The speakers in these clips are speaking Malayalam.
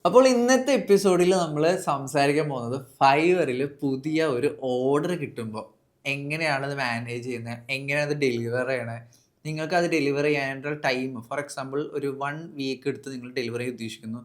അപ്പോൾ ഇന്നത്തെ എപ്പിസോഡിൽ നമ്മൾ സംസാരിക്കാൻ പോകുന്നത് ഫൈവറിൽ പുതിയ ഒരു ഓർഡർ കിട്ടുമ്പോൾ എങ്ങനെയാണ് അത് മാനേജ് ചെയ്യുന്നത്, എങ്ങനെയാണ് അത് ഡെലിവർ ചെയ്യണത്, നിങ്ങൾക്ക് അത് ഡെലിവർ ചെയ്യാനുള്ള ടൈം. ഫോർ എക്സാമ്പിൾ ഒരു 1 വീക്ക് എടുത്ത് നിങ്ങൾ ഡെലിവറി ഉദ്ദേശിക്കുന്നു,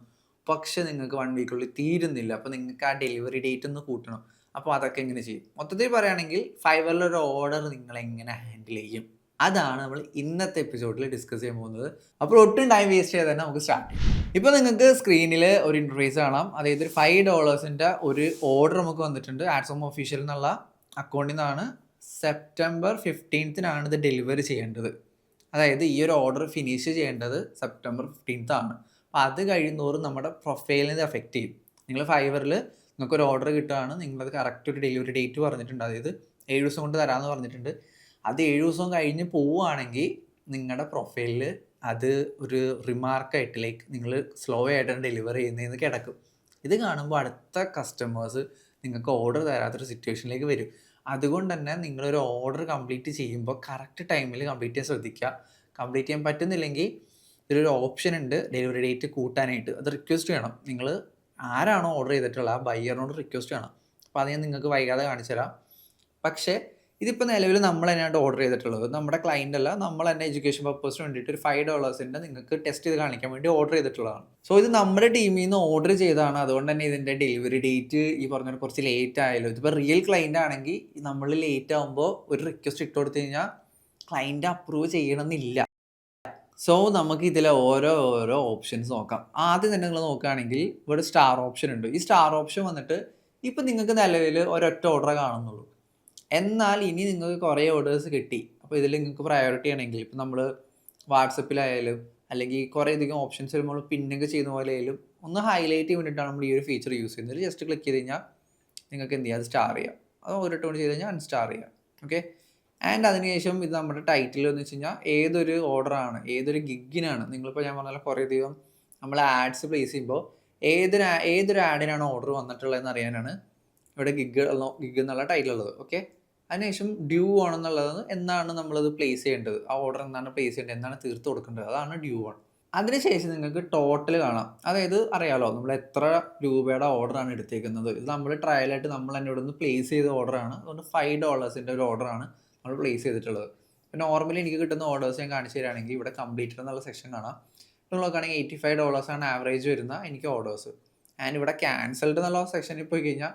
പക്ഷെ നിങ്ങൾക്ക് 1 വീക്കുള്ളിൽ തീരുന്നില്ല. അപ്പോൾ നിങ്ങൾക്ക് ആ ഡെലിവറി ഡേറ്റ് ഒന്ന് കൂട്ടണം. അപ്പോൾ അതൊക്കെ എങ്ങനെ ചെയ്യും? മൊത്തത്തിൽ പറയുകയാണെങ്കിൽ ഫൈവറിലൊരു ഓർഡർ നിങ്ങൾ എങ്ങനെ ഹാൻഡിൽ ചെയ്യും, അതാണ് നമ്മൾ ഇന്നത്തെ എപ്പിസോഡിൽ ഡിസ്കസ് ചെയ്യാൻ പോകുന്നത്. അപ്പോൾ ഒട്ടും ടൈം വേസ്റ്റ് ചെയ്ത് തന്നെ നമുക്ക് സ്റ്റാർട്ട് ചെയ്യാം. ഇപ്പോൾ നിങ്ങൾക്ക് സ്ക്രീനിൽ ഒരു ഇൻ്റർഫേസ് കാണാം. അതായത് ഒരു $5 ഒരു ഓർഡർ നമുക്ക് വന്നിട്ടുണ്ട്. ആഡ്സോം ഒഫീഷ്യൽ എന്നുള്ള അക്കൗണ്ടിൽ നിന്നാണ്. സെപ്റ്റംബർ 15 ഇത് ഡെലിവറി ചെയ്യേണ്ടത്. അതായത് ഈ ഒരു ഓർഡർ ഫിനിഷ് ചെയ്യേണ്ടത് സെപ്റ്റംബർ 15 ആണ്. അപ്പോൾ അത് കഴിയുന്നതോറും നമ്മുടെ പ്രൊഫൈലിനെ എഫക്റ്റ് ചെയ്യും. നിങ്ങൾ ഫൈവറിൽ നിങ്ങൾക്കൊരു ഓർഡർ കിട്ടുകയാണ്, നിങ്ങളത് കറക്റ്റ് ഒരു ഡെലിവറി ഡേറ്റ് പറഞ്ഞിട്ടുണ്ട്. അതായത് 7 ദിവസം കൊണ്ട് തരാമെന്ന് പറഞ്ഞിട്ടുണ്ട്. അത് 7 ദിവസം കഴിഞ്ഞ് പോവുകയാണെങ്കിൽ നിങ്ങളുടെ പ്രൊഫൈലിൽ അത് ഒരു റിമാർക്കായിട്ട് ലൈക്ക് നിങ്ങൾ സ്ലോ ആയിട്ടാണ് ഡെലിവറി ചെയ്യുന്നതെന്ന് കിടക്കും. ഇത് കാണുമ്പോൾ അടുത്ത കസ്റ്റമേഴ്സ് നിങ്ങൾക്ക് ഓർഡർ തരാത്തൊരു സിറ്റുവേഷനിലേക്ക് വരും. അതുകൊണ്ട് തന്നെ നിങ്ങളൊരു ഓർഡർ കംപ്ലീറ്റ് ചെയ്യുമ്പോൾ കറക്റ്റ് ടൈമിൽ കംപ്ലീറ്റ് ചെയ്യാൻ ശ്രദ്ധിക്കുക. കംപ്ലീറ്റ് ചെയ്യാൻ പറ്റുന്നില്ലെങ്കിൽ ഇതിലൊരു ഓപ്ഷൻ ഉണ്ട് ഡെലിവറി ഡേറ്റ് കൂട്ടാനായിട്ട്. അത് റിക്വസ്റ്റ് ചെയ്യണം. നിങ്ങൾ ആരാണോ ഓർഡർ ചെയ്തിട്ടുള്ളത് ആ ബയ്യറിനോട് റിക്വസ്റ്റ് ചെയ്യണം. അപ്പോൾ അത് ഞാൻ നിങ്ങൾക്ക് വൈകാതെ കാണിച്ചു തരാം. പക്ഷേ ഇതിപ്പോൾ നിലവിൽ നമ്മൾ തന്നെയാണ് ഓർഡർ ചെയ്തിട്ടുള്ളത്. നമ്മുടെ ക്ലയൻ്റ് അല്ല, നമ്മൾ തന്നെ എഡ്യൂക്കേഷൻ പർപ്പസിന് വേണ്ടിയിട്ട് ഒരു $5 നിങ്ങൾക്ക് ടെസ്റ്റ് ചെയ്ത് കാണിക്കാൻ വേണ്ടി ഓർഡർ ചെയ്തിട്ടുള്ളതാണ്. സോ ഇത് നമ്മുടെ ടീമിൽ നിന്ന് ഓർഡർ ചെയ്തതാണ്. അതുകൊണ്ട് തന്നെ ഇതിൻ്റെ ഡെലിവറി ഡേറ്റ് ഈ പറഞ്ഞ കുറച്ച് ലേറ്റ് ആയാലും, ഇതിപ്പോൾ റിയൽ ക്ലയൻ്റ് ആണെങ്കിൽ നമ്മൾ ലേറ്റ് ആകുമ്പോൾ ഒരു റിക്വസ്റ്റ് ഇട്ട് കൊടുത്തു കഴിഞ്ഞാൽ ക്ലയൻറ്റ് അപ്രൂവ് ചെയ്യണമെന്നില്ല. സോ നമുക്ക് ഇതിലെ ഓരോ ഓപ്ഷൻസ് നോക്കാം. ആദ്യം തന്നെ നിങ്ങൾ നോക്കുകയാണെങ്കിൽ ഇവിടെ സ്റ്റാർ ഓപ്ഷൻ ഉണ്ട്. ഈ സ്റ്റാർ ഓപ്ഷൻ വന്നിട്ട് ഇപ്പം നിങ്ങൾക്ക് നിലവിൽ ഒരൊറ്റ ഓർഡർ കാണുന്നുള്ളൂ. എന്നാൽ ഇനി നിങ്ങൾക്ക് കുറേ ഓർഡേഴ്സ് കിട്ടി. അപ്പോൾ ഇതിൽ നിങ്ങൾക്ക് പ്രയോറിറ്റി ആണെങ്കിൽ ഇപ്പം നമ്മൾ വാട്സപ്പിലായാലും അല്ലെങ്കിൽ കുറേയധികം ഓപ്ഷൻസ് നമ്മൾ പിന്നൊക്കെ ചെയ്യുന്ന പോലെ ആയാലും ഒന്ന് ഹൈലൈറ്റ് ചെയ്യാൻ വേണ്ടിയിട്ടാണ് നമ്മൾ ഈ ഒരു ഫീച്ചർ യൂസ് ചെയ്യുന്നത്. ജസ്റ്റ് ക്ലിക്ക് ചെയ്ത് കഴിഞ്ഞാൽ നിങ്ങൾക്ക് എന്ത് ചെയ്യാം, അത് സ്റ്റാർ ചെയ്യാം. അത് ഒരു ടോൺ ചെയ്ത് കഴിഞ്ഞാൽ അൺസ്റ്റാർ ചെയ്യാം. ഓക്കെ. ആൻഡ് അതിനുശേഷം ഇത് നമ്മുടെ ടൈറ്റിൽ എന്ന് വെച്ച് കഴിഞ്ഞാൽ ഏതൊരു ഓർഡറാണ്, ഏതൊരു ഗിഗിനാണ്. നിങ്ങളിപ്പോൾ ഞാൻ പറഞ്ഞാൽ കുറേയധികം നമ്മൾ ആഡ്സ് പ്ലേസ് ചെയ്യുമ്പോൾ ഏതൊരു ആഡിനാണ് ഓർഡർ വന്നിട്ടുള്ളതെന്ന് അറിയാനാണ് ഇവിടെ ഗിഗ് എന്നുള്ള ടൈറ്റിൽ ഉള്ളത്. ഓക്കെ. അതിനുശേഷം ഡ്യൂ ആണെന്നുള്ളത് എന്നാണ് നമ്മളത് പ്ലേസ് ചെയ്യേണ്ടത്, ആ ഓർഡർ എന്നാണ് പ്ലേസ് ചെയ്യേണ്ടത്, എന്നാണ് തീർത്ത് കൊടുക്കേണ്ടത്, അതാണ് ഡ്യൂ ആണ്. അതിനുശേഷം നിങ്ങൾക്ക് ടോട്ടൽ കാണാം. അതായത് അറിയാലോ നമ്മൾ എത്ര രൂപയുടെ ഓർഡറാണ് എടുത്തേക്കുന്നത്. ഇത് നമ്മൾ ട്രയലായിട്ട് നമ്മൾ തന്നെ ഇവിടെ നിന്ന് പ്ലേസ് ചെയ്ത ഓർഡറാണ്. അതുകൊണ്ട് $5 ഒരു ഓർഡറാണ് നമ്മൾ പ്ലേസ് ചെയ്തിട്ടുള്ളത്. ഇപ്പോൾ നോർമലി എനിക്ക് കിട്ടുന്ന ഓർഡേഴ്സ് ഞാൻ കാണിച്ചു തരികയാണെങ്കിൽ ഇവിടെ കംപ്ലീറ്റഡ് എന്നുള്ള സെക്ഷൻ കാണാം. ഇപ്പോൾ നോക്കുകയാണെങ്കിൽ $85 ആവറേജ് വരുന്ന എനിക്ക് ഓർഡേഴ്സ്. ആൻഡ് ഇവിടെ ക്യാൻസൽഡ് എന്നുള്ള സെക്ഷനിൽ പോയി കഴിഞ്ഞാൽ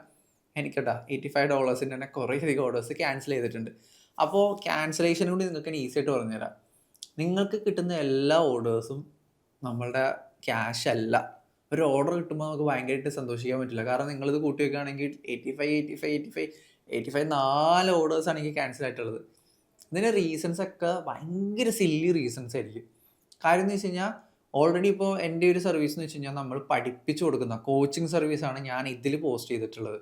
എനിക്കട്ടാ $85 തന്നെ കുറേയധികം ഓർഡേഴ്സ് ക്യാൻസൽ ചെയ്തിട്ടുണ്ട്. അപ്പോൾ ക്യാൻസലേഷൻ കൂടി നിങ്ങൾക്ക് ഈസി ആയിട്ട് പറഞ്ഞുതരാം. നിങ്ങൾക്ക് കിട്ടുന്ന എല്ലാ ഓർഡേഴ്സും നമ്മളുടെ ക്യാഷ് അല്ല. ഒരു ഓർഡർ കിട്ടുമ്പോൾ നമുക്ക് ഭയങ്കരമായിട്ട് സന്തോഷിക്കാൻ പറ്റില്ല. കാരണം നിങ്ങളിത് കൂട്ടി വയ്ക്കുകയാണെങ്കിൽ 85 4 ഓർഡേഴ്സാണ് എനിക്ക് ക്യാൻസൽ ആയിട്ടുള്ളത്. ഇതിൻ്റെ റീസൺസ് ഒക്കെ ഭയങ്കര സില്ലി റീസൺസ് ആയിരിക്കും. കാര്യം എന്ന് വെച്ച് കഴിഞ്ഞാൽ ഓൾറെഡി ഇപ്പോൾ എൻ്റെ ഒരു സർവീസ് എന്ന് വെച്ച് കഴിഞ്ഞാൽ നമ്മൾ പഠിപ്പിച്ചു കൊടുക്കുന്ന കോച്ചിങ് സർവീസാണ് ഞാൻ ഇതിൽ പോസ്റ്റ് ചെയ്തിട്ടുള്ളത്.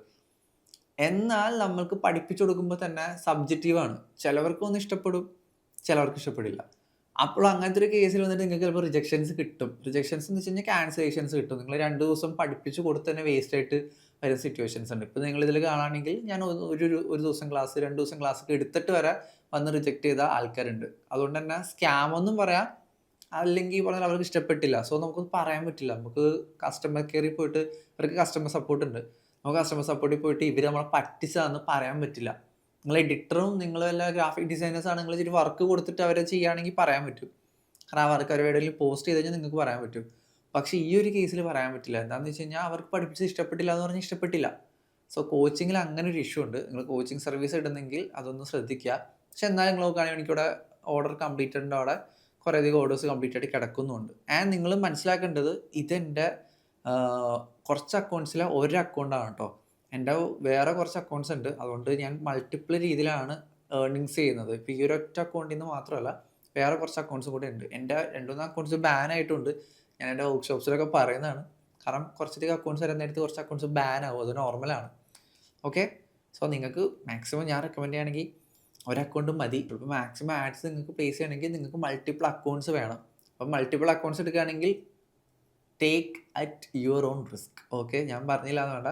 എന്നാൽ നമ്മൾക്ക് പഠിപ്പിച്ചു കൊടുക്കുമ്പോൾ തന്നെ സബ്ജക്റ്റീവാണ്. ചിലവർക്കൊന്നും ഇഷ്ടപ്പെടും, ചിലവർക്ക് ഇഷ്ടപ്പെടില്ല. അപ്പോൾ അങ്ങനത്തെ ഒരു കേസിൽ വന്നിട്ട് നിങ്ങൾക്ക് ചിലപ്പോൾ റിജക്ഷൻസ് കിട്ടും. റിജക്ഷൻസ് എന്ന് വെച്ച് കഴിഞ്ഞാൽ ക്യാൻസലേഷൻസ് കിട്ടും. നിങ്ങൾ 2 ദിവസം പഠിപ്പിച്ച് കൊടുത്ത് തന്നെ വേസ്റ്റ് ആയിട്ട് വരുന്ന സിറ്റുവേഷൻസ് ഉണ്ട്. ഇപ്പോൾ നിങ്ങളിതിൽ കാണുകയാണെങ്കിൽ ഞാൻ ഒരു ദിവസം ക്ലാസ് 2 ദിവസം ക്ലാസ് ഒക്കെ എടുത്തിട്ട് വരെ വന്ന് റിജക്റ്റ് ചെയ്ത ആൾക്കാരുണ്ട്. അതുകൊണ്ട് തന്നെ സ്കാമൊന്നും പറയാം, അല്ലെങ്കിൽ പറഞ്ഞാൽ അവർക്ക് ഇഷ്ടപ്പെട്ടില്ല. സോ നമുക്കൊന്നും പറയാൻ പറ്റില്ല. നമുക്ക് കസ്റ്റമർ കെയറിൽ പോയിട്ട് അവർക്ക് കസ്റ്റമർ സപ്പോർട്ട് ഉണ്ട്. നമുക്ക് കസ്റ്റമർ സപ്പോർട്ടിൽ പോയിട്ട് ഇവർ നമ്മളെ പറ്റിച്ചതാണെന്ന് പറയാൻ പറ്റില്ല. നിങ്ങൾ എഡിറ്ററും നിങ്ങൾ വല്ല ഗ്രാഫിക് ഡിസൈനേഴ്സാണ്, നിങ്ങൾ ഇച്ചിരി വർക്ക് കൊടുത്തിട്ട് അവരെ ചെയ്യുകയാണെങ്കിൽ പറയാൻ പറ്റും. കാരണം ആ വർക്ക് അവർ എവിടെയെങ്കിലും പോസ്റ്റ് ചെയ്ത് കഴിഞ്ഞാൽ നിങ്ങൾക്ക് പറയാൻ പറ്റും. പക്ഷേ ഈ ഒരു കേസിൽ പറയാൻ പറ്റില്ല. എന്താണെന്ന് വെച്ച് കഴിഞ്ഞാൽ അവർക്ക് പഠിപ്പിച്ച് ഇഷ്ടപ്പെട്ടില്ല എന്ന് പറഞ്ഞാൽ ഇഷ്ടപ്പെട്ടില്ല. സോ കോച്ചിങ്ങിൽ അങ്ങനെ ഒരു ഇഷ്യൂ ഉണ്ട്. നിങ്ങൾ കോച്ചിങ് സർവീസ് ഇടുന്നെങ്കിൽ അതൊന്ന് ശ്രദ്ധിക്കുക. പക്ഷെ എന്നാലും നിങ്ങൾ നോക്കുകയാണെങ്കിൽ എനിക്കിവിടെ ഓർഡർ കംപ്ലീറ്റഡിൻ്റെ അവിടെ കുറേയധികം ഓർഡേഴ്സ് കംപ്ലീറ്റ് ആയിട്ട് കിടക്കുന്നുണ്ട്. ആൻഡ് നിങ്ങൾ മനസ്സിലാക്കേണ്ടത് ഇതെൻ്റെ കുറച്ച് അക്കൗണ്ട്സിലെ ഒരു അക്കൗണ്ടാണ് കേട്ടോ. എൻ്റെ വേറെ കുറച്ച് അക്കൗണ്ട്സ് ഉണ്ട്. അതുകൊണ്ട് ഞാൻ മൾട്ടിപ്പിൾ രീതിയിലാണ് ഏർണിങ്സ് ചെയ്യുന്നത്. ഇപ്പോൾ ഈ ഒരൊറ്റ അക്കൗണ്ടിൽ നിന്ന് മാത്രമല്ല വേറെ കുറച്ച് അക്കൗണ്ട്സും കൂടെ ഉണ്ട്. എൻ്റെ 2-3 അക്കൗണ്ട്സ് ബാൻ ആയിട്ടുണ്ട്. ഞാൻ എൻ്റെ വർക്ക്ഷോപ്സിലൊക്കെ പറയുന്നതാണ്. കാരണം കുറച്ചധികം അക്കൗണ്ട്സ് വരുന്ന നേരത്ത് കുറച്ച് അക്കൗണ്ട്സ് ബാൻ ആവും, അത് നോർമലാണ്. ഓക്കെ. സോ നിങ്ങൾക്ക് മാക്സിമം ഞാൻ റെക്കമെൻഡ് ചെയ്യുകയാണെങ്കിൽ ഒരു അക്കൗണ്ട് മതി. ഇപ്പോൾ മാക്സിമം ആഡ്സ് നിങ്ങൾക്ക് പ്ലേസ് ചെയ്യണമെങ്കിൽ നിങ്ങൾക്ക് മൾട്ടിപ്പിൾ അക്കൗണ്ട്സ് വേണം. അപ്പം മൾട്ടിപ്പിൾ അക്കൗണ്ട്സ് എടുക്കുകയാണെങ്കിൽ take at your own risk. Okay. ഞാൻ പറഞ്ഞില്ല എന്ന് വേണ്ട.